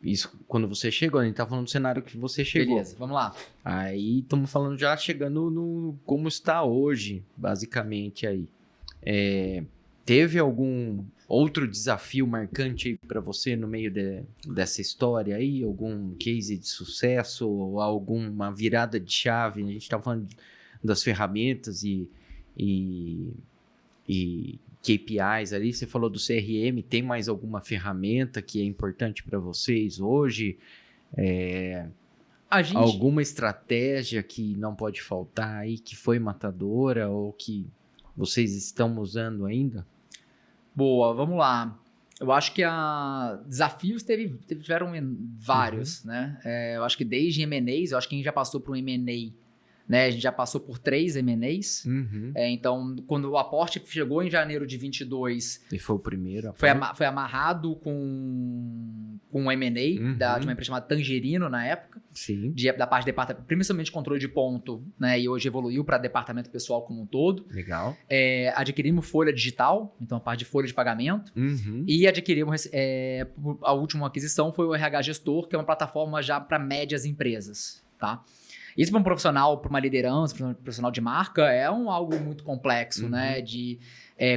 isso quando você chegou, a gente tá falando do cenário que você chegou. Beleza, vamos lá. Aí estamos falando já chegando no como está hoje, basicamente aí. Teve algum outro desafio marcante aí para você no meio dessa história aí? Algum case de sucesso ou alguma virada de chave? A gente tá falando das ferramentas e KPIs ali. Você falou do CRM, tem mais alguma ferramenta que é importante para vocês hoje? Alguma estratégia que não pode faltar aí, que foi matadora ou que vocês estão usando ainda? Boa, vamos lá. Eu acho que desafios tiveram vários, né? Eu acho que desde M&As, eu acho que a gente já passou por um M&A, né? A gente já passou por 3 M&As. Então, quando o aporte chegou em janeiro de 22... E foi o primeiro. Foi amarrado com um M&A de uma empresa chamada Tangerino, na época. Sim. Da parte de departamento, principalmente controle de ponto, né? E hoje evoluiu para departamento pessoal como um todo. Legal. Adquirimos folha digital, então a parte de folha de pagamento. E adquirimos... a última aquisição foi o RH Gestor, que é uma plataforma já para médias empresas, tá? Isso para um profissional, para uma liderança, para um profissional de marca, é algo muito complexo, né? De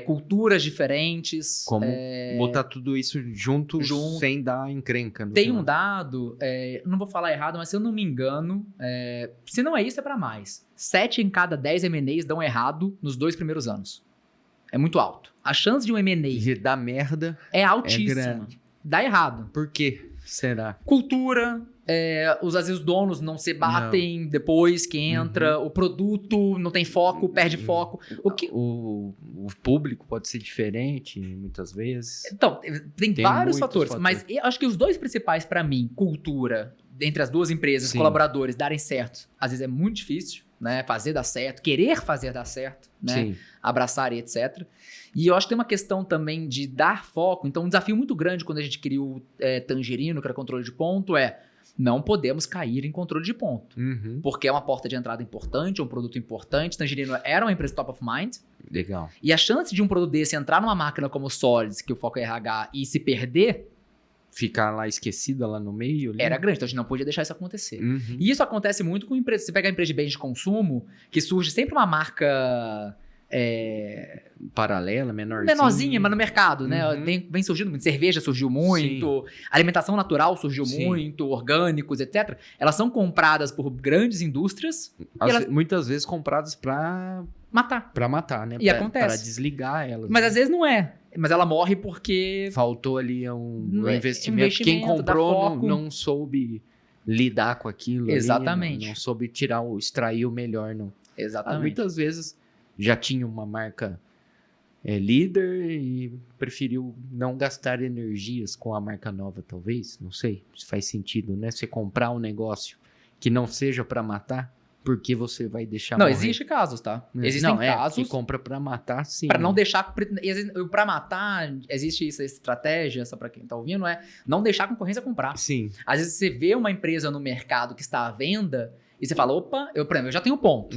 culturas diferentes. Como botar tudo isso junto sem dar encrenca. Tem um dado, não vou falar errado, mas se eu não me engano, se não é isso, é para mais. 7 em cada 10 M&As dão errado nos 2 primeiros anos. É muito alto. A chance de um M&A de dar merda é altíssima. Dá errado. Por quê? Será? Cultura... às vezes os donos não se batem depois que entra, o produto não tem foco, perde foco. O público pode ser diferente muitas vezes. Então, tem vários fatores, mas eu acho que os 2 principais para mim, cultura, entre as 2 empresas, colaboradores, darem certo, às vezes é muito difícil, né? Fazer dar certo, querer fazer dar certo, né? Abraçar e etc. E eu acho que tem uma questão também de dar foco. Então, um desafio muito grande quando a gente criou Tangerino, que era controle de ponto, não podemos cair em controle de ponto. Porque é uma porta de entrada importante, é um produto importante. Tangerino era uma empresa top of mind. Legal. E a chance de um produto desse entrar numa máquina como Solids, que o foco é RH, e se perder... Ficar lá esquecida lá no meio? Ali. Era grande, então a gente não podia deixar isso acontecer. E isso acontece muito com empresas. Você pega a empresa de bens de consumo, que surge sempre uma marca... paralela, menorzinha, mas no mercado, né? Vem surgindo muito. Cerveja surgiu muito, alimentação natural surgiu muito, orgânicos, etc. Elas são compradas por grandes indústrias. Muitas vezes compradas para matar. Para matar, né? E acontece. Para desligar elas. Mas às vezes não é. Mas ela morre porque... faltou ali um investimento. Quem comprou não soube lidar com aquilo. Exatamente. Ali, não soube extrair o melhor. Não. Exatamente. Muitas vezes já tinha uma marca líder e preferiu não gastar energias com a marca nova, talvez. Não sei se faz sentido, né? Você comprar um negócio que não seja para matar, porque você vai deixar morrer. Existe casos, tá? Existem casos... que compra para matar, sim. Para não deixar... Para matar, existe essa estratégia, só para quem tá ouvindo, não deixar a concorrência comprar. Sim. Às vezes você vê uma empresa no mercado que está à venda e você fala, opa, por exemplo, eu já tenho ponto.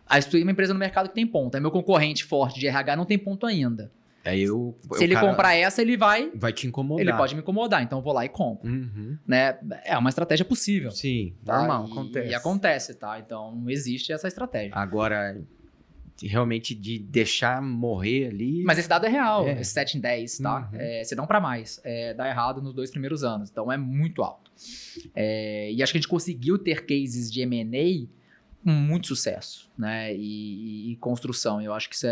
Aí estou em uma empresa no mercado que tem ponto. Aí meu concorrente forte de RH não tem ponto ainda. Se ele comprar essa, ele vai te incomodar. Ele pode me incomodar, então eu vou lá e compro. Né? É uma estratégia possível. Sim, tá? Normal, acontece. E acontece, tá? Então existe essa estratégia. Agora, realmente de deixar morrer ali... Mas esse dado é real, esse 7 em 10, tá? Se não para mais, dá errado nos 2 primeiros anos. Então é muito alto. E acho que a gente conseguiu ter cases de M&A com muito sucesso, né? E construção. Eu acho que isso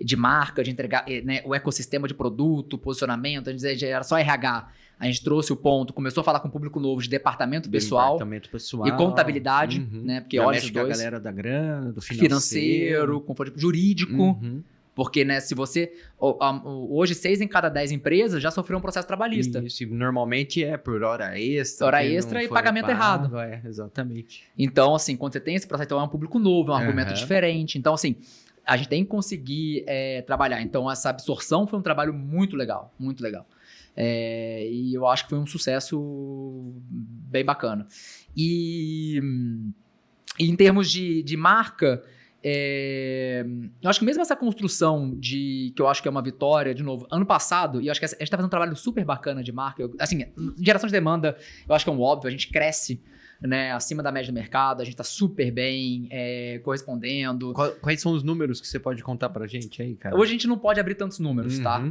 de marca, de entregar, né, o ecossistema de produto, posicionamento, a gente era só RH. A gente trouxe o ponto, começou a falar com o público novo de departamento pessoal e contabilidade, né? Porque olha esses dois. A galera da grana, do financeiro, jurídico. Porque, né, se você... Hoje, 6 em cada 10 empresas já sofreram um processo trabalhista. Isso, normalmente é por hora extra. Hora extra e pagamento errado. Exatamente. Então, assim, quando você tem esse processo, então é um público novo, é um argumento diferente. Então, assim, a gente tem que conseguir trabalhar. Então, essa absorção foi um trabalho muito legal, muito legal. E eu acho que foi um sucesso bem bacana. E em termos de marca... eu acho que mesmo essa construção que eu acho que é uma vitória, de novo, ano passado, e eu acho que a gente tá fazendo um trabalho super bacana de marca, assim, geração de demanda, eu acho que é um óbvio, a gente cresce, né, acima da média do mercado, a gente tá super bem correspondendo. Quais são os números que você pode contar pra gente aí, cara? Hoje a gente não pode abrir tantos números, tá?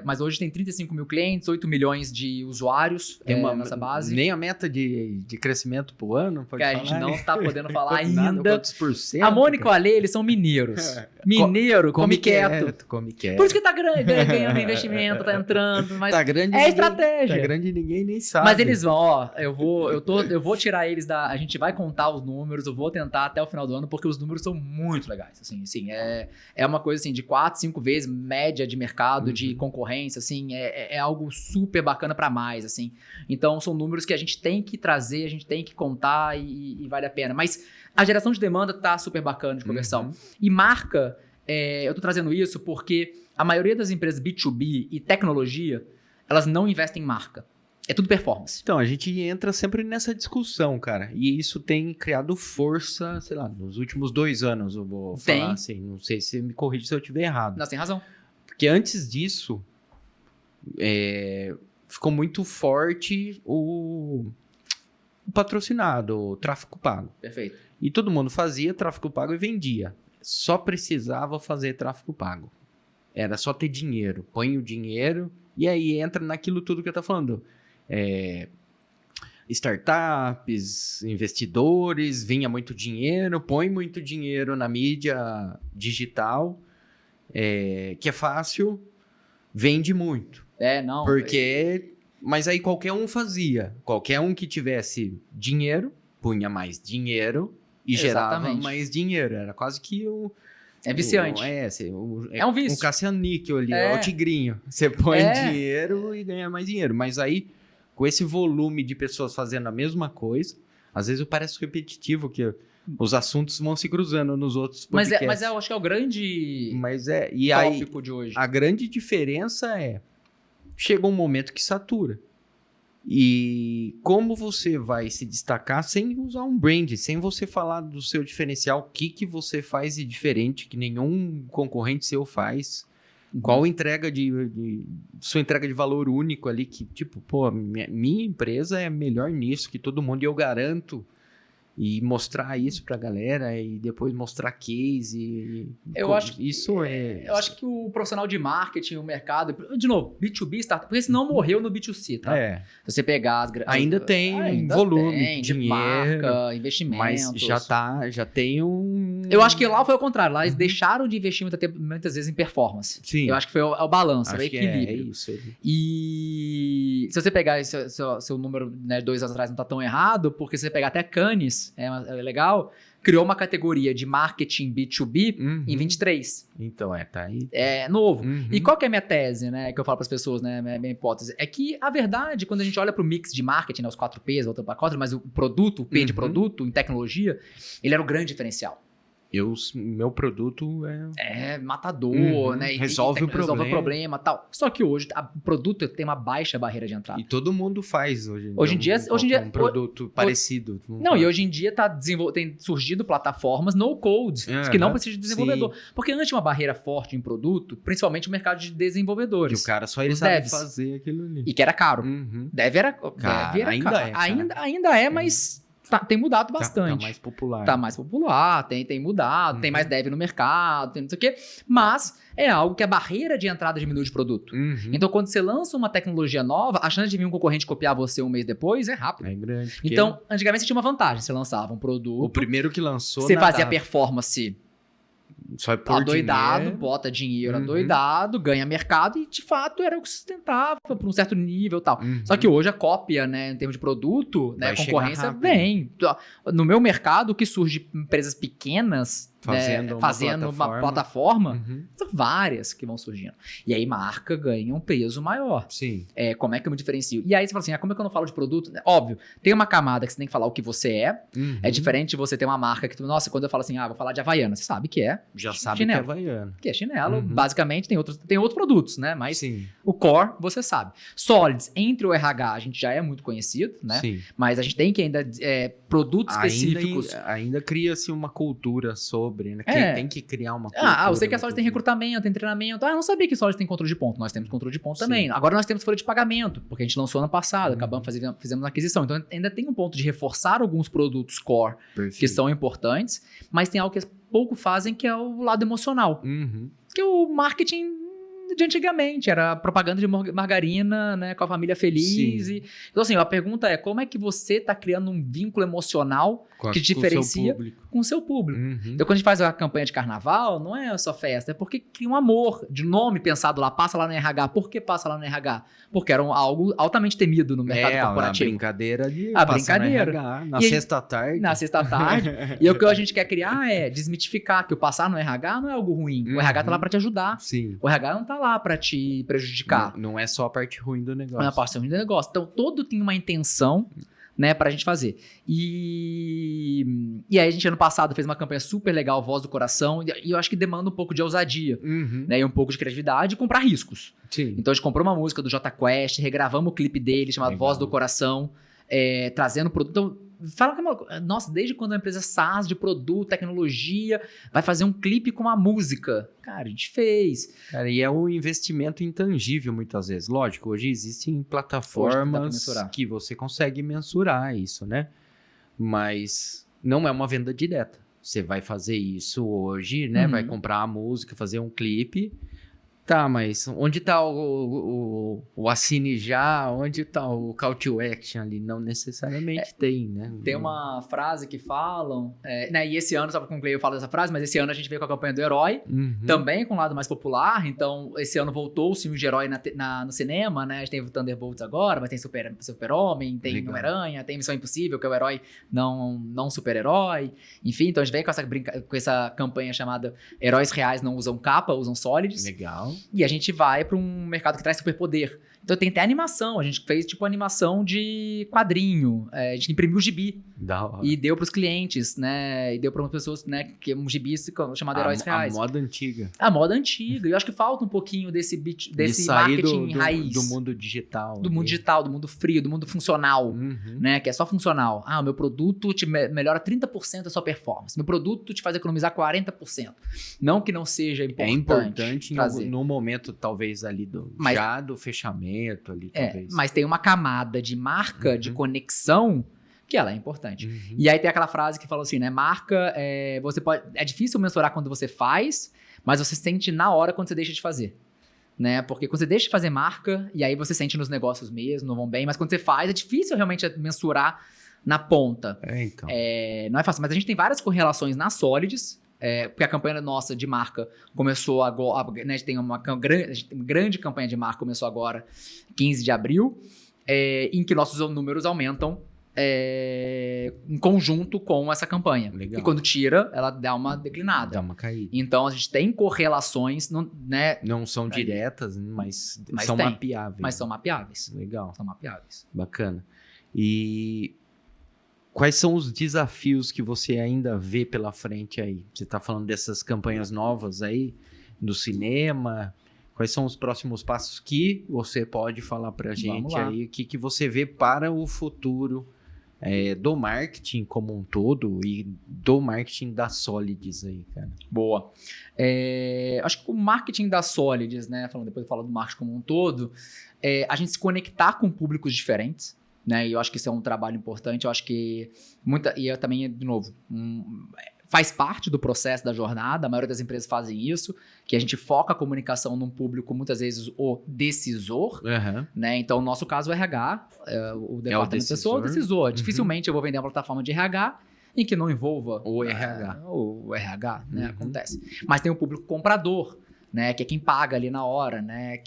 Mas hoje tem 35 mil clientes, 8 milhões de usuários nessa base. Nem a meta de crescimento pro ano, pode que falar? a gente não tá podendo falar Nada, ainda. quantos por cento, A Mônica e o Ale, eles são mineiros. Mineiro, come quieto. Come quieto. Por isso que tá ganhando investimento, tá entrando. Mas tá grande, estratégia. Tá grande e ninguém nem sabe. Mas eles vão, eu vou tirar eles a gente vai contar os números, eu vou tentar até o final do ano, porque os números são muito legais, assim, é uma coisa, assim, de 4, 5 vezes média de mercado, de concorrência, assim, é algo super bacana pra mais, assim. Então, são números que a gente tem que trazer, a gente tem que contar e vale a pena. Mas a geração de demanda tá super bacana de conversão. E marca, eu tô trazendo isso porque a maioria das empresas B2B e tecnologia, elas não investem em marca. É tudo performance. Então, a gente entra sempre nessa discussão, cara. E isso tem criado força, sei lá, nos últimos 2 anos, eu vou falar assim. Não sei se você me corrige se eu estiver errado. Não, você tem razão. Porque antes disso, ficou muito forte o patrocinado, o tráfego pago. Perfeito. E todo mundo fazia tráfego pago e vendia. Só precisava fazer tráfego pago. Era só ter dinheiro. Põe o dinheiro e aí entra naquilo tudo que eu tô falando. Startups, investidores, vinha muito dinheiro, põe muito dinheiro na mídia digital, que é fácil, vende muito. Não. Mas aí qualquer um fazia. Qualquer um que tivesse dinheiro, punha mais dinheiro e gerava mais dinheiro. Era quase que o... É viciante. É um vício. Um caça-níquel ali, é o tigrinho. Você põe dinheiro e ganha mais dinheiro. Mas aí, com esse volume de pessoas fazendo a mesma coisa, às vezes parece repetitivo, que os assuntos vão se cruzando nos outros podcasts. Mas eu acho que é o grande tópico de hoje. A grande diferença chega um momento que satura. E como você vai se destacar sem usar um brand, sem você falar do seu diferencial, o que você faz de diferente que nenhum concorrente seu faz, qual sua entrega de valor único ali, que tipo, pô, minha empresa é melhor nisso que todo mundo e eu garanto. E mostrar isso pra galera e depois mostrar case. Eu acho que o profissional de marketing, o mercado, de novo, B2B, startup, porque senão morreu no B2C, tá? Se você pegar ainda tem volume, de dinheiro, marca, investimentos. Mas já tem um... Eu acho que lá foi o contrário, lá eles deixaram de investir muitas vezes em performance. Sim. Eu acho que foi o balanço, o equilíbrio. É isso. E se você pegar seu número, né, 2 anos atrás não tá tão errado, porque se você pegar até Cannes, é legal, criou uma categoria de marketing B2B em 23. Então, tá aí. É novo. E qual que é a minha tese, né, que eu falo para as pessoas, né, minha hipótese? É que, a verdade, quando a gente olha para o mix de marketing, né, os 4 Ps, voltando para 4, mas o produto, o P de produto, em tecnologia, ele era o grande diferencial. Meu produto é matador, né? Resolve o problema e tal. Só que hoje o produto tem uma baixa barreira de entrada. E todo mundo faz hoje em dia. Um produto parecido. E hoje em dia tem surgido plataformas no code, que não precisam de desenvolvedor. Sim. Porque antes tinha uma barreira forte em produto, principalmente o mercado de desenvolvedores. Que o cara só ele sabe fazer aquilo ali. E que era caro. Dev era ainda é, mas... tem mudado bastante. Tá mais popular. Tá mais popular, tem mudado, tem mais dev no mercado, tem não sei o quê. Mas é algo que a barreira de entrada diminui de produto. Então, quando você lança uma tecnologia nova, a chance de vir um concorrente copiar você um mês depois é rápido. É grande. Então, antigamente você tinha uma vantagem. Você lançava um produto... O primeiro que lançou... Você fazia performance... Só por adoidado, dinheiro. Bota dinheiro adoidado, ganha mercado e de fato era o que sustentava por um certo nível e tal. Só que hoje a cópia, né, em termos de produto, né, a concorrência vem. No meu mercado, o que surge de empresas pequenas fazendo uma plataforma, são várias que vão surgindo. E aí marca ganha um peso maior. Sim. Como é que eu me diferencio? E aí você fala assim, como é que eu não falo de produto? Óbvio, tem uma camada que você tem que falar o que você é. É diferente de você ter uma marca que nossa, quando eu falo assim, vou falar de Havaiana, você sabe que é. Já sabe chinelo, que é Havaiana. Que é chinelo, basicamente tem outros produtos, né? Mas Sim. O core, você sabe. Solids, entre o RH, a gente já é muito conhecido, né? Sim. Mas a gente tem que ainda produtos específicos. Ainda cria-se uma cultura sobre sobre, né? É. Tem que criar uma Eu sei que a Solid tem recrutamento, tem treinamento. Eu não sabia que a Solid tem controle de ponto. Nós temos controle de ponto também. Agora nós temos folha de pagamento, porque a gente lançou ano passado, fizemos uma aquisição. Então ainda tem um ponto de reforçar alguns produtos core que são importantes, mas tem algo que pouco fazem, que é o lado emocional. Que o marketing de antigamente, era propaganda de margarina, né, com a família feliz. Então, assim, a pergunta é, como é que você está criando um vínculo emocional que diferencia com o seu público? Então, quando a gente faz a campanha de carnaval, não é só festa, é porque cria um amor de nome pensado lá, passa lá no RH. Por que passa lá no RH? Porque era algo altamente temido no mercado corporativo. A brincadeira de a brincadeira. No RH, na sexta-tarde. Na sexta-tarde. E o que a gente quer criar é desmitificar que o passar no RH não é algo ruim. O RH tá lá para te ajudar. Sim. O RH não tá lá para te prejudicar. Não é só a parte ruim do negócio. Não é a parte ruim do negócio. Então, todo tem uma intenção, né, pra gente fazer. E aí, a gente, ano passado, fez uma campanha super legal, Voz do Coração, e eu acho que demanda um pouco de ousadia, né, e um pouco de criatividade e comprar riscos. Sim. Então, a gente comprou uma música do Jota Quest, regravamos o clipe dele, chamado Voz do Coração, trazendo produto. Então, fala que nossa, desde quando uma empresa SaaS de produto, tecnologia, vai fazer um clipe com uma música? Cara, a gente fez. Cara, e é um investimento intangível muitas vezes. Lógico, hoje existem plataformas que você consegue mensurar isso, né? Mas não é uma venda direta. Você vai fazer isso hoje, né? Vai comprar a música, fazer um clipe. Tá, mas onde tá o assine já? Onde tá o call to action ali? Não necessariamente tem, né? Tem uma frase que falam, né? E esse ano, sabe com o Clay eu falo dessa frase, mas esse ano a gente veio com a campanha do Herói, também com um lado mais popular. Então, esse ano voltou o filme de Herói no cinema, né? A gente tem o Thunderbolts agora, mas tem Super-Homem, tem Homem-Aranha, tem Missão Impossível, que é o herói não super-herói. Enfim, então a gente veio com essa campanha chamada Heróis Reais Não Usam Capa, Usam Solids. Legal. E a gente vai para um mercado que traz superpoder. Então tem até animação. A gente fez tipo animação de quadrinho. A gente imprimiu o gibi. Da hora. E deu para os clientes, né? E deu para umas pessoas, né? Que é um gibi chamado Heróis Reais. A moda antiga. A moda antiga. E eu acho que falta um pouquinho desse marketing raiz. Do mundo digital. Do mundo digital, do mundo frio, do mundo funcional. né? Que é só funcional. O meu produto te melhora 30% a sua performance. Meu produto te faz economizar 40%. Não que não seja importante. É importante trazer. no momento, talvez, ali do fechamento. Ali, talvez. Mas tem uma camada de marca, de conexão, que ela é importante. E aí tem aquela frase que fala assim, né? Marca, é difícil mensurar quando você faz, mas você sente na hora quando você deixa de fazer. Né? Porque quando você deixa de fazer marca, e aí você sente nos negócios mesmo, não vão bem, mas quando você faz, é difícil realmente mensurar na ponta. Então. Não é fácil, mas a gente tem várias correlações nas Solids, porque a campanha nossa de marca começou agora, né, a gente tem uma grande campanha de marca, começou agora, 15 de abril, em que nossos números aumentam em conjunto com essa campanha. Legal. E quando tira, ela dá uma declinada. Dá uma caída. Então, a gente tem correlações, né? Não são diretas, mas são mapeáveis. Mas são mapeáveis. Legal. São mapeáveis. Bacana. E quais são os desafios que você ainda vê pela frente aí? Você está falando dessas campanhas novas aí, do cinema. Quais são os próximos passos que você pode falar para a gente aí? O que você vê para o futuro do marketing como um todo e do marketing da Solids aí, cara? Boa. Acho que o marketing da Solids, né? Depois de falar do marketing como um todo, a gente se conectar com públicos diferentes. Né? E eu acho que isso é um trabalho importante. Eu acho que e eu também, de novo, faz parte do processo da jornada. A maioria das empresas fazem isso, que a gente foca a comunicação num público, muitas vezes, o decisor. Né? Então, no nosso caso, o RH, o departamento de pessoa, o decisor. Dificilmente eu vou vender uma plataforma de RH em que não envolva o RH. O RH, né? Acontece. Mas tem o público comprador, né, que é quem paga ali na hora, né,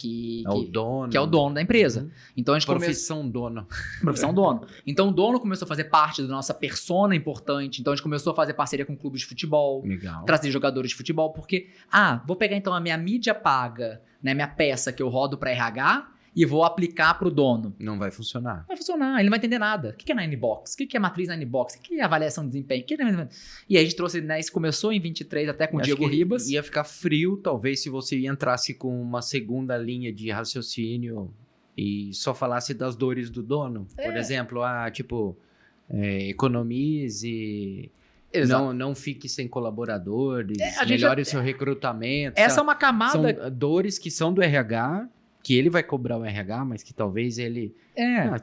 o dono. Que é o dono da empresa. Então a gente Profissão dono. Profissão dono. Então o dono começou a fazer parte da nossa persona importante. Então a gente começou a fazer parceria com clubes de futebol, legal, trazer jogadores de futebol, porque vou pegar então a minha mídia paga, né, minha peça que eu rodo para RH e vou aplicar para o dono. Não vai funcionar. Não vai funcionar, ele não vai entender nada. O que é Ninebox? O que é matriz Ninebox? O que é avaliação de desempenho? E aí a gente trouxe, né, isso começou em 23 até com o Diego Ribas. Ia ficar frio, talvez, se você entrasse com uma segunda linha de raciocínio e só falasse das dores do dono. Por exemplo, economize, Exato. Não fique sem colaboradores, a gente melhore seu recrutamento. Essa é uma camada... São dores que são do RH, que ele vai cobrar o RH, mas que talvez ele...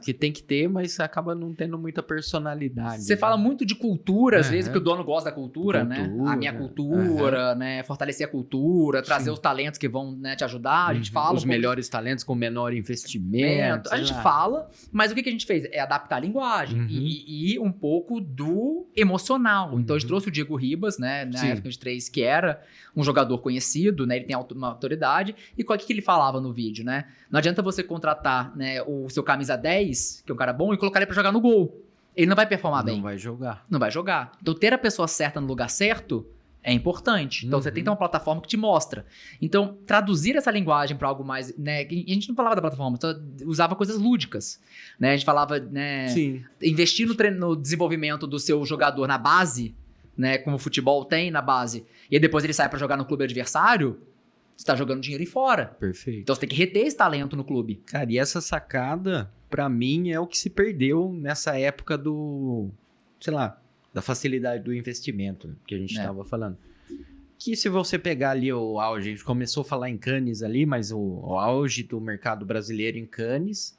que tem que ter, mas acaba não tendo muita personalidade. Você fala muito de cultura, às vezes, que o dono gosta da cultura, né? A minha Cultura, cultura, né? Fortalecer a cultura, trazer os talentos que vão, né, te ajudar. A gente fala... Os melhores talentos com menor investimento. A gente fala, mas o que a gente fez? É adaptar a linguagem e um pouco do emocional. Então, a gente trouxe o Diego Ribas, né? Na época de 3, que era um jogador conhecido, né? Ele tem uma autoridade. E qual que ele falava no vídeo, né? Não adianta você contratar, né, o seu camisa 10, que é um cara bom, e colocar ele pra jogar no gol. Ele não vai performar bem. Não vai jogar. Não vai jogar. Então, ter a pessoa certa no lugar certo é importante. Então, você tem que ter uma plataforma que te mostra. Então, traduzir essa linguagem para algo mais... né? E a gente não falava da plataforma, só usava coisas lúdicas. Né? A gente falava, né? Investir no desenvolvimento do seu jogador na base, né? Como o futebol tem na base, e aí depois ele sai para jogar no clube adversário, você tá jogando dinheiro aí fora. Perfeito. Então, você tem que reter esse talento no clube. Cara, e essa sacada, pra mim, é o que se perdeu nessa época do... sei lá, da facilidade do investimento, que a gente estava falando. Que se você pegar ali o auge, a gente começou a falar em Cannes ali, mas o auge do mercado brasileiro em Cannes,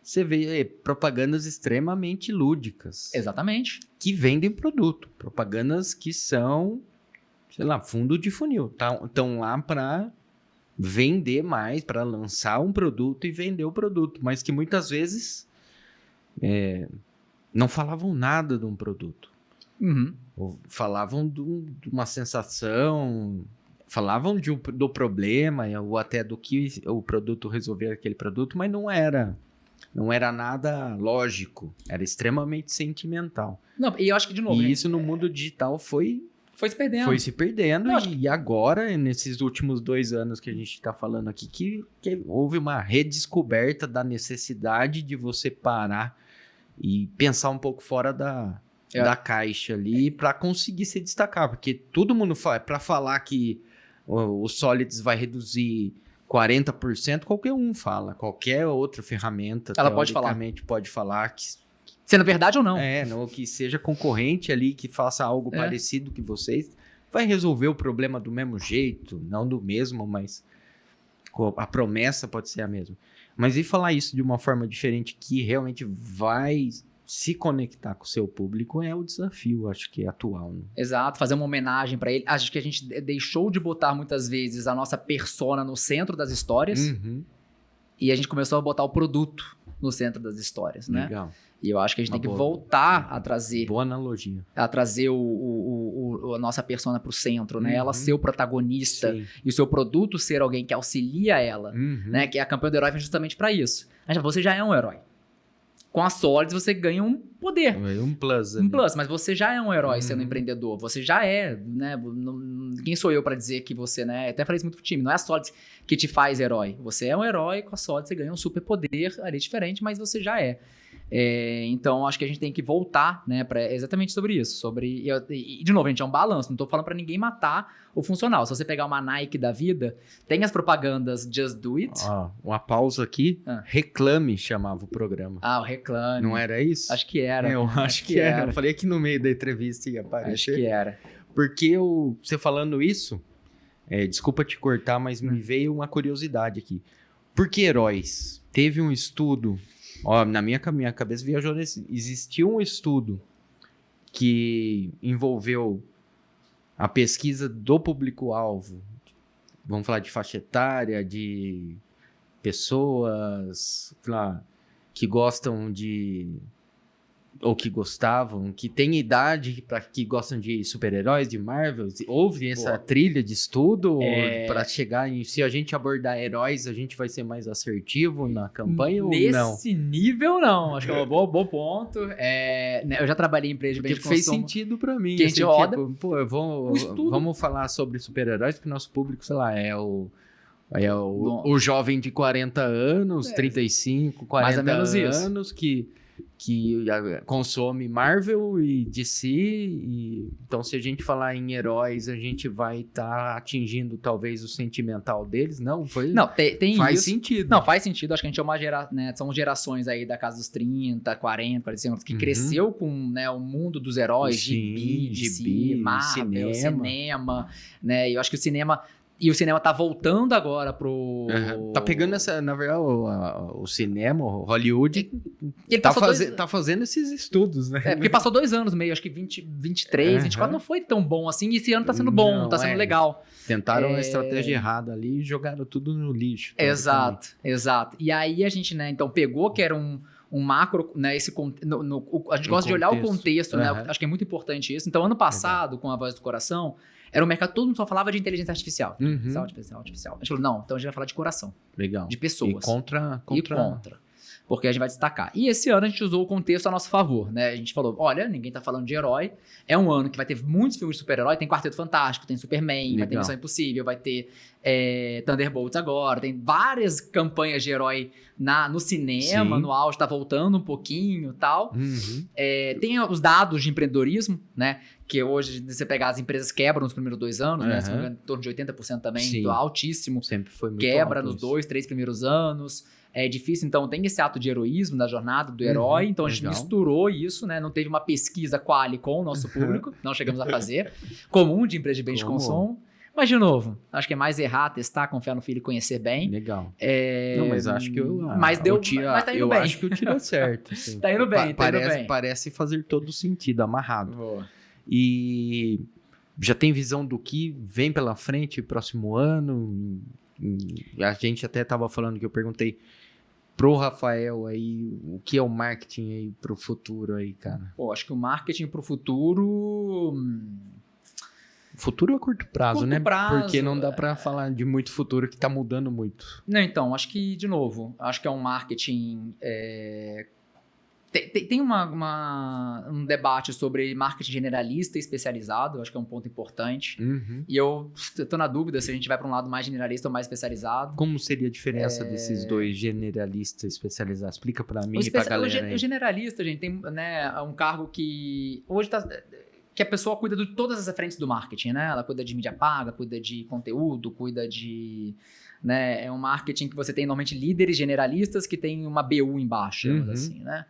você vê propagandas extremamente lúdicas. Exatamente. Que vendem produto. Propagandas que são, sei lá, fundo de funil. Estão lá para vender mais, para lançar um produto e vender o produto, mas que muitas vezes não falavam nada de um produto. Ou falavam de uma sensação, falavam do problema ou até do que o produto resolver aquele produto, mas não era nada lógico, era extremamente sentimental. Não, e eu acho que, de novo... E isso no mundo digital foi se perdendo. E agora, nesses últimos 2 anos que a gente está falando aqui, que houve uma redescoberta da necessidade de você parar e pensar um pouco fora da caixa ali para conseguir se destacar, porque todo mundo fala, para falar que o Solids vai reduzir 40%, qualquer um fala, qualquer outra ferramenta ela pode falar que sendo verdade ou não. Não, que seja concorrente ali, que faça algo parecido que vocês, vai resolver o problema do mesmo jeito, não do mesmo, mas a promessa pode ser a mesma. Mas e falar isso de uma forma diferente que realmente vai se conectar com o seu público é o desafio, acho que é atual. Né? Exato, fazer uma homenagem para ele. Acho que a gente deixou de botar muitas vezes a nossa persona no centro das histórias e a gente começou a botar o produto no centro das histórias, né? Legal. E eu acho que a gente tem que voltar a trazer... Boa analogia. A trazer a nossa persona pro centro, né? Ela ser o protagonista. Sim. E o seu produto ser alguém que auxilia ela, né? Que a campanha do herói vem justamente para isso. Você já é um herói. Com a Solids você ganha um poder. Um plus. Um plus, mas você já é um herói sendo empreendedor. Você já é, né? Quem sou eu para dizer que você, né? Até falei isso muito pro time. Não é a Solids que te faz herói. Você é um herói, com a Solids você ganha um super poder ali diferente, mas você já é. Então, acho que a gente tem que voltar, né, exatamente sobre isso. E, de novo, a gente é um balanço. Não tô falando para ninguém matar o funcional. Se você pegar uma Nike da vida, tem as propagandas Just Do It. Uma pausa aqui. Reclame chamava o programa. O Reclame. Não era isso? Acho que era. Eu acho que era. Eu falei aqui no meio da entrevista ia aparecer. Acho que era. Porque você falando isso, desculpa te cortar, mas me veio uma curiosidade aqui. Por que heróis? Teve um estudo... na minha cabeça viajou nesse... Existiu um estudo que envolveu a pesquisa do público-alvo. Vamos falar de faixa etária, de pessoas que gostam de... ou que gostavam, que têm idade para que gostam de super-heróis, de Marvel. Houve essa trilha de estudo para chegar em... Se a gente abordar heróis, a gente vai ser mais assertivo na campanha ou não? Nesse nível, não. Acho que é um bom ponto. Eu já trabalhei em empresa de bem de consumo. Fez sentido para mim. Que a gente roda... vamos falar sobre super-heróis, porque nosso público, sei lá, é o jovem de 40 anos, 35, 40 anos, que consome Marvel e DC, então se a gente falar em heróis, a gente vai estar atingindo talvez o sentimental deles, não? Não, tem faz isso. sentido. Não, faz sentido, acho que a gente é uma né, são gerações aí da casa dos 30, 40, 45 anos, que cresceu com, né, o mundo dos heróis, gibi, Marvel, cinema, né, e eu acho que o cinema tá voltando agora pro... Tá pegando na verdade, o cinema, o Hollywood, ele tá fazendo esses estudos, né? Porque passou 2 anos meio, acho que 23, 24, não foi tão bom assim, e esse ano tá sendo bom, não, tá sendo legal. Tentaram a estratégia errada ali e jogaram tudo no lixo. Exato. E aí a gente, né, então pegou que era um macro, né, a gente gosta de olhar o contexto, né, acho que é muito importante isso. Então, ano passado, com a Voz do Coração, era um mercado, todo mundo só falava de inteligência artificial. Artificial. A gente falou, não, então a gente vai falar de coração. Legal. De pessoas. E contra. Porque a gente vai destacar. E esse ano a gente usou o contexto a nosso favor, né? A gente falou, olha, ninguém tá falando de herói. É um ano que vai ter muitos filmes de super-herói. Tem Quarteto Fantástico, tem Superman, vai ter Missão Impossível, vai ter Thunderbolts agora. Tem várias campanhas de herói no cinema, no auge, tá voltando um pouquinho e tal. Tem os dados de empreendedorismo, né? Que hoje, se você pegar, as empresas quebram nos primeiros 2 anos, né? Em torno de 80% também, altíssimo. Sempre foi muito quebra alto nos 2, 3 primeiros anos. É difícil, então tem esse ato de heroísmo da jornada do herói, então a gente misturou isso, né? Não teve uma pesquisa quali com o nosso público, não chegamos a fazer, comum de empresa de bens de consumo. Mas, de novo, acho que é mais errar, testar, confiar no filho e conhecer bem. Legal. Não, mas acho que mas tá indo bem. Acho que o tiro é certo. Assim. Tá indo bem, tá indo bem. Parece fazer todo sentido, amarrado. Boa. E já tem visão do que vem pela frente, próximo ano? A gente até estava falando que eu perguntei pro Rafael aí, o que é o marketing aí pro futuro aí, cara? Pô, acho que o marketing pro futuro... Futuro a curto prazo, curto né? Prazo, porque não dá pra falar de muito futuro que tá mudando muito. Não, então, acho que, de novo, acho que é um marketing... Tem um debate sobre marketing generalista e especializado, eu acho que é um ponto importante. E eu tô na dúvida se a gente vai para um lado mais generalista ou mais especializado. Como seria a diferença desses dois, generalistas e especializados? Explica para mim e pra galera aí. O generalista, gente, tem, né, um cargo que hoje que a pessoa cuida de todas as frentes do marketing, né? Ela cuida de mídia paga, cuida de conteúdo, cuida de... Né, é um marketing que você tem normalmente líderes generalistas que tem uma BU embaixo, assim, né?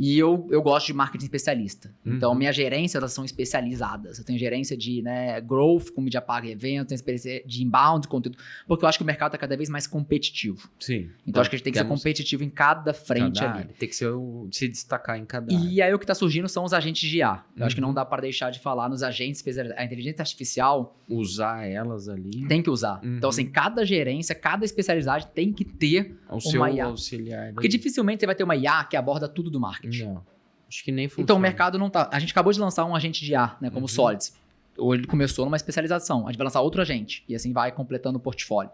E eu gosto de marketing especialista. Então, minha gerência, elas são especializadas. Eu tenho gerência de growth, com mídia paga e evento, tenho experiência de inbound, conteúdo, porque eu acho que o mercado está cada vez mais competitivo. Sim. Então, acho que a gente tem que ser competitivo em cada frente ali. Tem que se destacar em cada área. E aí, o que está surgindo são os agentes de IA. Eu acho que não dá para deixar de falar nos agentes especializados. A inteligência artificial... Usar elas ali. Tem que usar. Então, assim, cada gerência, cada especialidade tem que ter uma IA. Auxiliar. Porque dificilmente você vai ter uma IA que aborda tudo do marketing. Não, acho que nem funciona. Então o mercado não tá... A gente acabou de lançar um agente de IA, né, como o Solids. Ou ele começou numa especialização. A gente vai lançar outro agente. E assim vai completando o portfólio.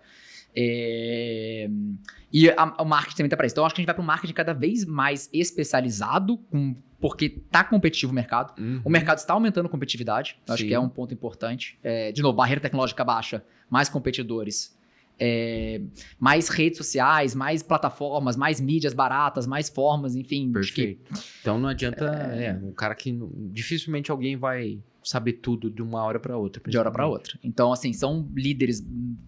E o marketing também tá para isso. Então eu acho que a gente vai para um marketing cada vez mais especializado, porque tá competitivo o mercado. O mercado está aumentando a competitividade. Eu acho que é um ponto importante. De novo, barreira tecnológica baixa, mais competidores. Mais redes sociais, mais plataformas, mais mídias baratas, mais formas, enfim. Perfeito. Então não adianta, um cara que dificilmente alguém vai saber tudo de uma hora para outra. De hora para outra. Então, assim, são líderes,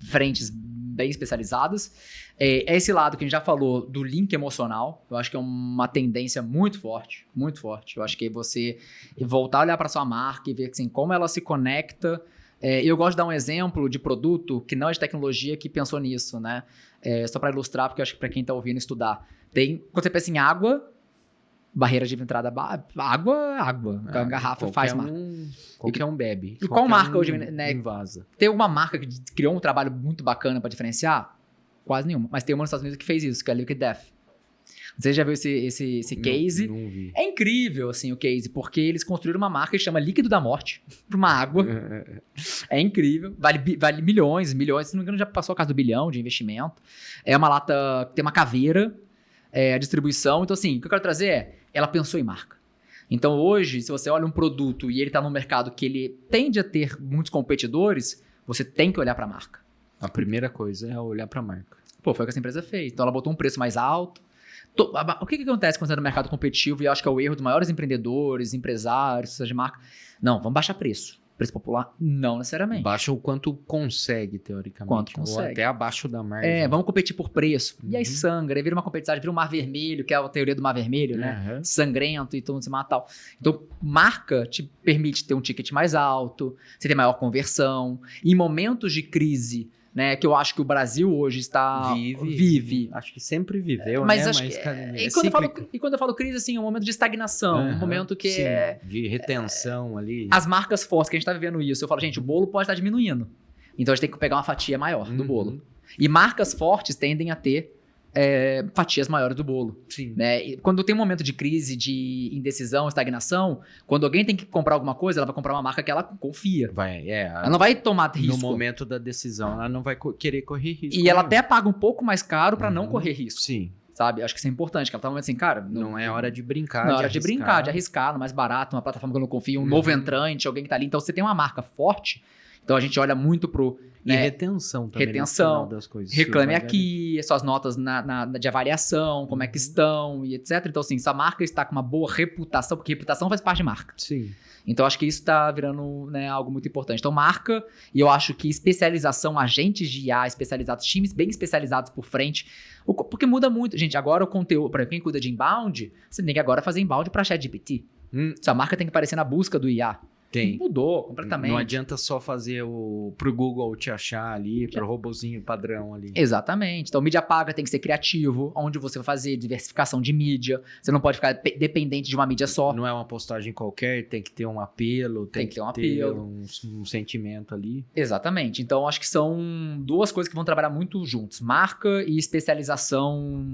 frentes bem especializadas. É esse lado que a gente já falou do link emocional. Eu acho que é uma tendência muito forte, muito forte. Eu acho que você voltar a olhar para sua marca e ver assim, como ela se conecta. Eu gosto de dar um exemplo de produto que não é de tecnologia que pensou nisso, né? Só para ilustrar, porque eu acho que para quem está ouvindo estudar. Quando você pensa em água, barreira de entrada, água. A garrafa faz marca. Qualquer um bebe. E qual marca hoje, né? Invasa. Tem alguma marca que criou um trabalho muito bacana para diferenciar? Quase nenhuma. Mas tem uma nos Estados Unidos que fez isso, que é a Liquid Death. Você já viu esse case? Não vi. É incrível, assim, o case, porque eles construíram uma marca que chama Líquido da Morte, para uma água. É incrível. Vale milhões. Se não me engano, já passou a casa do bilhão de investimento. É uma lata que tem uma caveira, a distribuição. Então, assim, o que eu quero trazer ela pensou em marca. Então, hoje, se você olha um produto e ele está num mercado que ele tende a ter muitos competidores, você tem que olhar para a marca. A primeira coisa é olhar para a marca. Foi o que essa empresa fez. Então, ela botou um preço mais alto, O que acontece quando você é no mercado competitivo? E eu acho que é o erro dos maiores empreendedores, empresários, de marca. Não, vamos baixar preço. Preço popular? Não necessariamente. Baixa o quanto consegue, teoricamente. Quanto consegue. Ou até abaixo da margem. Vamos competir por preço. E aí sangra, aí vira uma competição, vira um mar vermelho, que é a teoria do mar vermelho, né? Sangrento e tudo se mata tal. Então, marca te permite ter um ticket mais alto, você tem maior conversão. Em momentos de crise, né, que eu acho que o Brasil hoje vive. Acho que sempre viveu, mas né? Acho que e quando eu falo crise, assim, é um momento de estagnação, um momento que sim, de retenção ali. As marcas fortes, que a gente tá vivendo isso, eu falo, gente, o bolo pode estar diminuindo. Então a gente tem que pegar uma fatia maior do bolo. E marcas fortes tendem a ter fatias maiores do bolo. Sim. Né? E quando tem um momento de crise, de indecisão, estagnação, quando alguém tem que comprar alguma coisa, ela vai comprar uma marca que ela confia. Ela não vai tomar risco. No momento da decisão, ela não vai querer correr risco. E ela até paga um pouco mais caro para não correr risco. Sim. Sabe? Acho que isso é importante, que ela tá no momento assim, cara... Não é hora de brincar, não é hora de brincar, de arriscar, no mais barato, uma plataforma que eu não confio, um novo entrante, alguém que tá ali. Então, você tem uma marca forte, então a gente olha muito pro... E retenção também. Retenção, das coisas. reclame aqui, suas notas de avaliação, como é que estão e etc. Então, assim, se a marca está com uma boa reputação, porque reputação faz parte de marca. Sim. Então, acho que isso está virando, né, algo muito importante. Então, marca, e eu acho que especialização, agentes de IA especializados, times bem especializados por frente, porque muda muito. Gente, agora o conteúdo, para quem cuida de inbound, você tem que agora fazer inbound para ChatGPT. Sua marca tem que aparecer na busca do IA. Tem. Mudou completamente. Não adianta só fazer pro Google te achar ali, pro robozinho padrão ali. Exatamente. Então, mídia paga tem que ser criativo, onde você vai fazer diversificação de mídia. Você não pode ficar dependente de uma mídia só. Não é uma postagem qualquer, tem que ter um apelo, tem que ter um apelo, um sentimento ali. Exatamente. Então, acho que são duas coisas que vão trabalhar muito juntos. Marca e especialização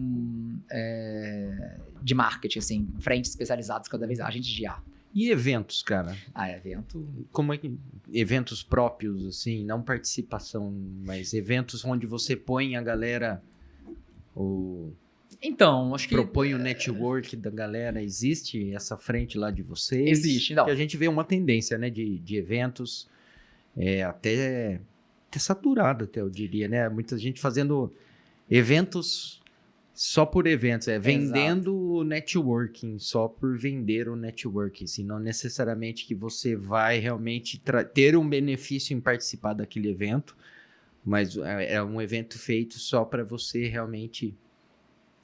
de marketing, assim, frentes especializadas cada vez, agentes de IA. E eventos, cara? Evento... Como é que... Eventos próprios, assim, não participação, mas eventos onde você põe a galera... Então, acho que... Propõe o network da galera. Existe essa frente lá de vocês? Existe, não. Porque a gente vê uma tendência, né, de eventos até saturada, até eu diria, né? Muita gente fazendo eventos... Só por eventos, vendendo o networking, só por vender o networking, assim, não necessariamente que você vai realmente ter um benefício em participar daquele evento, mas é um evento feito só para você realmente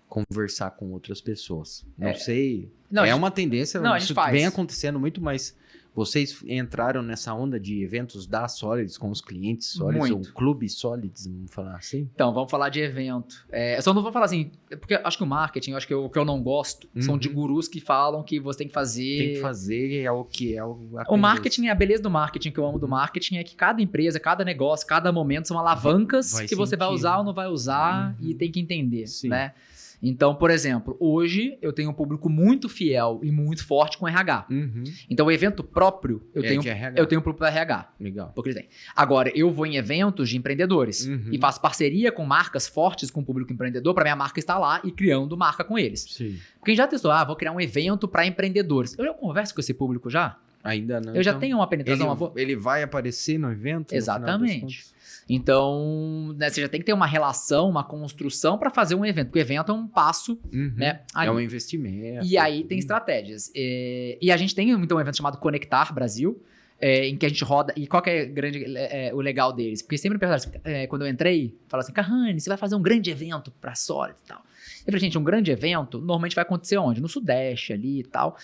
conversar com outras pessoas. Não sei, uma tendência, isso vem acontecendo muito, mas vocês entraram nessa onda de eventos da Solids com os clientes Solids, ou um clube Solids, vamos falar assim? Então, vamos falar de evento. Eu só não vou falar assim, porque acho que o marketing, acho que o que eu não gosto, são de gurus que falam que você tem que fazer... Tem que fazer, é o que é o marketing, a beleza do marketing, que eu amo do marketing, é que cada empresa, cada negócio, cada momento são alavancas que você vai usar ou não vai usar e tem que entender, né? Então, por exemplo, hoje eu tenho um público muito fiel e muito forte com RH. Então, o evento próprio, eu tenho um público para RH. Legal. Porque ele tem. Agora, eu vou em eventos de empreendedores e faço parceria com marcas fortes com o público empreendedor para minha marca estar lá e criando marca com eles. Sim. Porque a gente já testou, vou criar um evento para empreendedores. Eu já converso com esse público já? Ainda não. Eu já tenho uma penetração. Ele vai aparecer no evento? Exatamente. Então, né, você já tem que ter uma relação, uma construção para fazer um evento. Porque o evento é um passo, né? É um investimento. E aí tem estratégias. E a gente tem então um evento chamado Conectar Brasil, em que a gente roda. E qual que é o legal deles? Porque sempre me perguntaram, quando eu entrei, falaram assim, Kahane, você vai fazer um grande evento para Solid e tal. Eu falei, gente, um grande evento normalmente vai acontecer onde? No Sudeste ali e tal.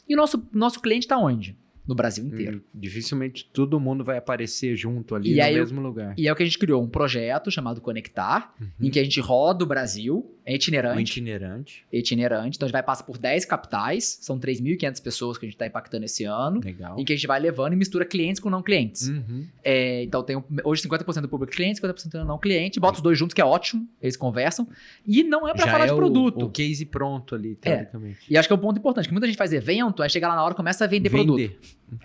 E o nosso cliente está onde? No Brasil inteiro. Dificilmente todo mundo vai aparecer junto ali no mesmo lugar. E é o que a gente criou, um projeto chamado Conectar, em que a gente roda o Brasil, itinerante. Então a gente vai passar por 10 capitais, são 3.500 pessoas que a gente está impactando esse ano. Legal. Em que a gente vai levando e mistura clientes com não clientes. Então tem hoje 50% do público cliente, 50% do não cliente, bota os dois juntos, que é ótimo, eles conversam. E não é para falar de produto. O case pronto ali, teoricamente. E acho que é um ponto importante, que muita gente faz evento, aí chega lá na hora e começa a vender produto.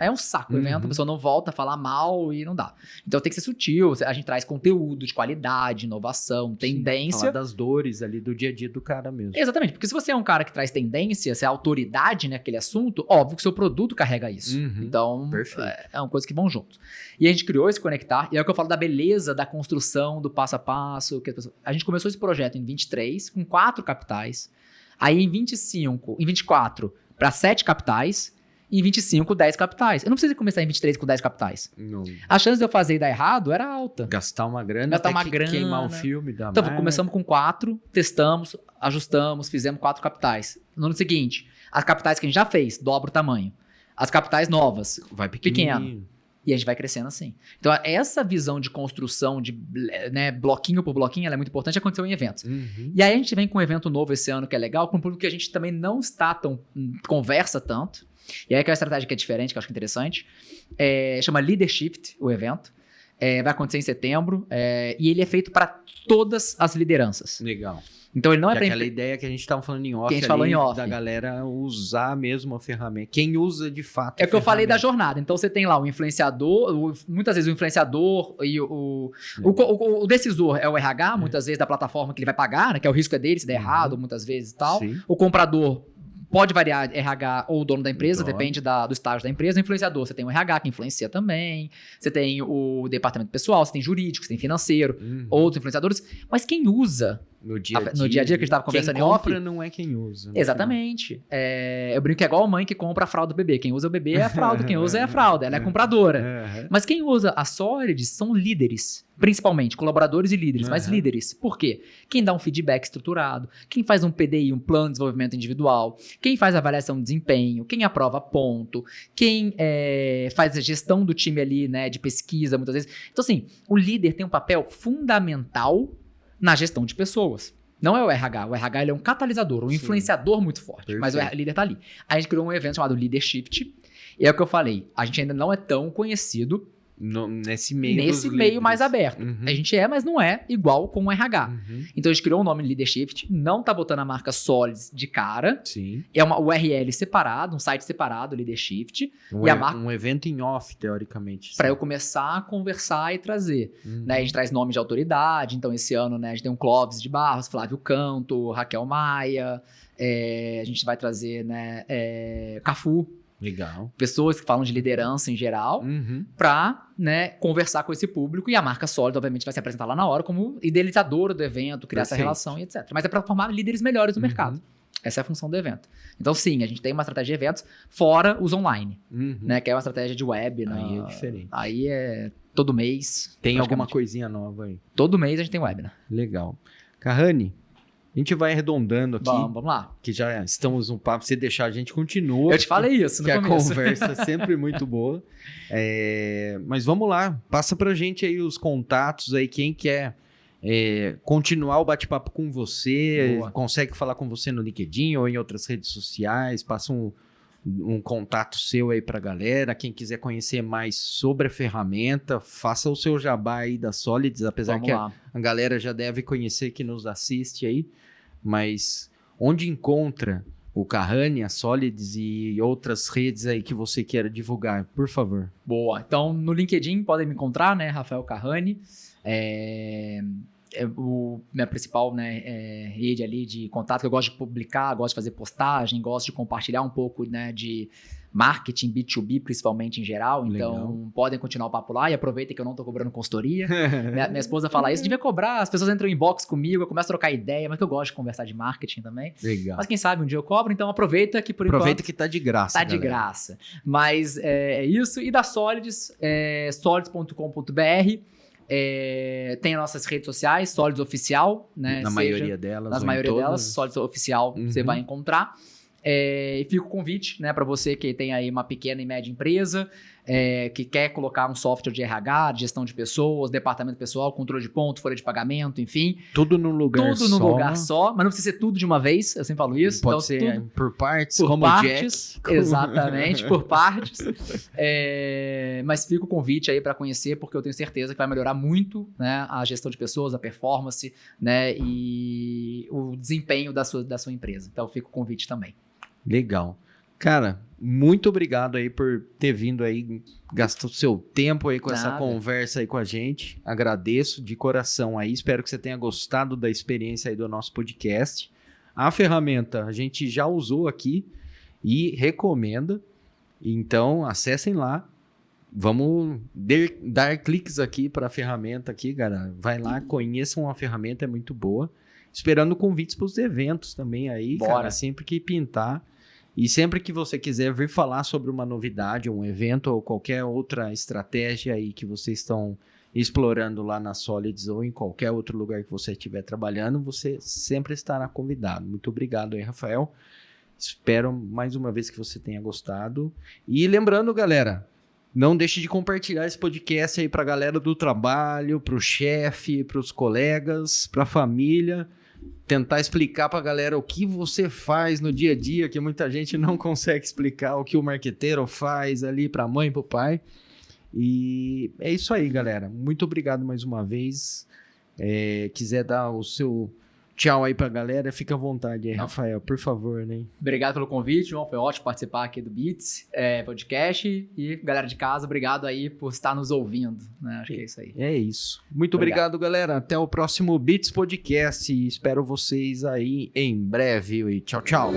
É um saco o evento, a pessoa não volta a falar mal e não dá. Então tem que ser sutil, a gente traz conteúdo de qualidade, inovação, tendência. Falar das dores ali do dia a dia do cara mesmo. Exatamente, porque se você é um cara que traz tendência, se é autoridade naquele assunto, óbvio que seu produto carrega isso. Então, é uma coisa que vão juntos. E a gente criou esse Conectar, e é o que eu falo da beleza da construção, do passo a passo. A gente começou esse projeto em 23, com 4 capitais. Aí em 24, para 7 capitais. E em 25, 10 capitais. Eu não preciso começar em 23 com 10 capitais. Não. A chance de eu fazer e dar errado era alta. Gastar uma grana, queimar o filme da Então, marca. começamos com 4, testamos, ajustamos, fizemos 4 capitais. No ano seguinte, as capitais que a gente já fez, dobra o tamanho. As capitais novas, vai pequeno. E a gente vai crescendo assim. Então, essa visão de construção, de bloquinho por bloquinho, ela é muito importante, aconteceu em eventos. Uhum. E aí a gente vem com um evento novo esse ano que é legal, com um público que a gente também não está tão... conversa tanto. E aí que é uma estratégia que é diferente, que eu acho interessante. Chama Leadership, o evento. Vai acontecer em setembro. E ele é feito para todas as lideranças. Legal. Então ele não é para aquela ideia que a gente estava falando em off, que a gente falou em off, da galera usar mesmo a ferramenta. Quem usa de fato. É o que eu falei da jornada. Então você tem lá o influenciador, muitas vezes o influenciador e o decisor é o RH, muitas vezes da plataforma que ele vai pagar, né, que é o risco dele, se der errado, muitas vezes e tal. Sim. O comprador pode variar RH ou o dono da empresa, depende do estágio da empresa. O influenciador, você tem o RH que influencia também, você tem o departamento pessoal, você tem jurídico, você tem financeiro, outros influenciadores. Mas quem usa no dia a dia que a gente estava conversando em off... Quem compra não é quem usa. Exatamente. Eu brinco que é igual a mãe que compra a fralda do bebê. Quem usa o bebê é a fralda, quem usa é a fralda, ela é compradora. Mas quem usa a Solids são líderes. Principalmente, colaboradores e líderes, mas líderes. Por quê? Quem dá um feedback estruturado, quem faz um PDI, um plano de desenvolvimento individual, quem faz avaliação de desempenho, quem aprova ponto, quem faz a gestão do time ali, né, de pesquisa, muitas vezes. Então, assim, o líder tem um papel fundamental na gestão de pessoas. Não é o RH. O RH ele é um catalisador, um influenciador muito forte. Perfeito. Mas o líder tá ali. Aí a gente criou um evento chamado Leadership. E é o que eu falei. A gente ainda não é tão conhecido nesse meio mais aberto. A gente mas não é igual com o RH. Então a gente criou um nome Leadership, não tá botando a marca Solids de cara. Sim. É uma URL separado, um site separado, Leadership. E a marca, um evento em off, teoricamente. Para eu começar a conversar e trazer. Né? A gente traz nome de autoridade. Então esse ano, né, a gente tem um Clóvis de Barros, Flávio Canto, Raquel Maia. A gente vai trazer, né, Cafu. Legal. Pessoas que falam de liderança em geral, pra, né, conversar com esse público. E a marca Solids, obviamente, vai se apresentar lá na hora como idealizadora do evento, criar essa relação e etc. Mas é para formar líderes melhores no mercado. Essa é a função do evento. Então, sim, a gente tem uma estratégia de eventos fora os online, né, que é uma estratégia de web. Aí é diferente. Aí é todo mês. Tem alguma coisinha nova aí? Todo mês a gente tem web, né? Legal. Carrani, a gente vai arredondando aqui. Vamos lá. Que já estamos no papo. Se deixar, a gente continua. Eu te falei isso no começo. Que a conversa é sempre muito boa. Mas vamos lá. Passa pra gente aí os contatos aí. Quem quer continuar o bate-papo com você, consegue falar com você no LinkedIn ou em outras redes sociais. Passa um contato seu aí pra galera. Quem quiser conhecer mais sobre a ferramenta, faça o seu jabá aí da Solids. Apesar que a galera já deve conhecer que nos assiste aí. Mas onde encontra o Carrani, a Solids e outras redes aí que você queira divulgar, por favor. Boa. Então, no LinkedIn podem me encontrar, né? Rafael Carrani. Minha principal, né, rede ali de contato, que eu gosto de publicar, gosto de fazer postagem, gosto de compartilhar um pouco, né, de marketing B2B, principalmente em geral. Então, podem continuar o papo lá e aproveitem que eu não tô cobrando consultoria. minha esposa fala isso, devia cobrar, as pessoas entram em inbox comigo, eu começo a trocar ideia, mas que eu gosto de conversar de marketing também. Legal. Mas quem sabe um dia eu cobro, então aproveita que por aproveita enquanto... que tá de graça, Tá de graça. Mas é isso. E da Solids, solids.com.br. Tem as nossas redes sociais, Solids Oficial, né? Na maioria delas. Na maioria delas, Solids Oficial, você vai encontrar. E fica o convite, né, para você que tem aí uma pequena e média empresa, que quer colocar um software de RH, de gestão de pessoas, departamento pessoal, controle de ponto, folha de pagamento, enfim. Tudo num lugar só. Tudo num lugar só, mas não precisa ser tudo de uma vez, eu sempre falo isso. Pode então, ser tudo por partes, por como partes, Jack. Exatamente, por partes. Mas fica o convite aí para conhecer, porque eu tenho certeza que vai melhorar muito, né, a gestão de pessoas, a performance, né, e o desempenho da sua empresa. Então fica o convite também. Legal. Cara, muito obrigado aí por ter vindo aí, gastou seu tempo aí com essa conversa aí com a gente. Agradeço de coração aí, espero que você tenha gostado da experiência aí do nosso podcast. A ferramenta a gente já usou aqui e recomenda, então acessem lá. Vamos dar cliques aqui para a ferramenta aqui, cara. Vai lá, conheçam a ferramenta, é muito boa. esperando convites para os eventos também aí, Bora. cara, sempre que pintar. E sempre que você quiser vir falar sobre uma novidade, um evento ou qualquer outra estratégia aí que vocês estão explorando lá na Solids ou em qualquer outro lugar que você estiver trabalhando, você sempre estará convidado. Muito obrigado aí, Rafael. Espero mais uma vez que você tenha gostado. E lembrando, galera, não deixe de compartilhar esse podcast aí para a galera do trabalho, para o chefe, para os colegas, para a família. Tentar explicar para a galera o que você faz no dia a dia, que muita gente não consegue explicar o que o marqueteiro faz ali para a mãe e para o pai. E é isso aí, galera. Muito obrigado mais uma vez. Quiser dar o seu tchau aí para a galera, fica à vontade aí, Rafael, por favor, né? Obrigado pelo convite, João. Foi ótimo participar aqui do Beats podcast. E galera de casa, obrigado aí por estar nos ouvindo, né? Acho que é isso aí. É isso. Muito obrigado, galera. Até o próximo Beats Podcast. Espero vocês aí em breve. E tchau, tchau.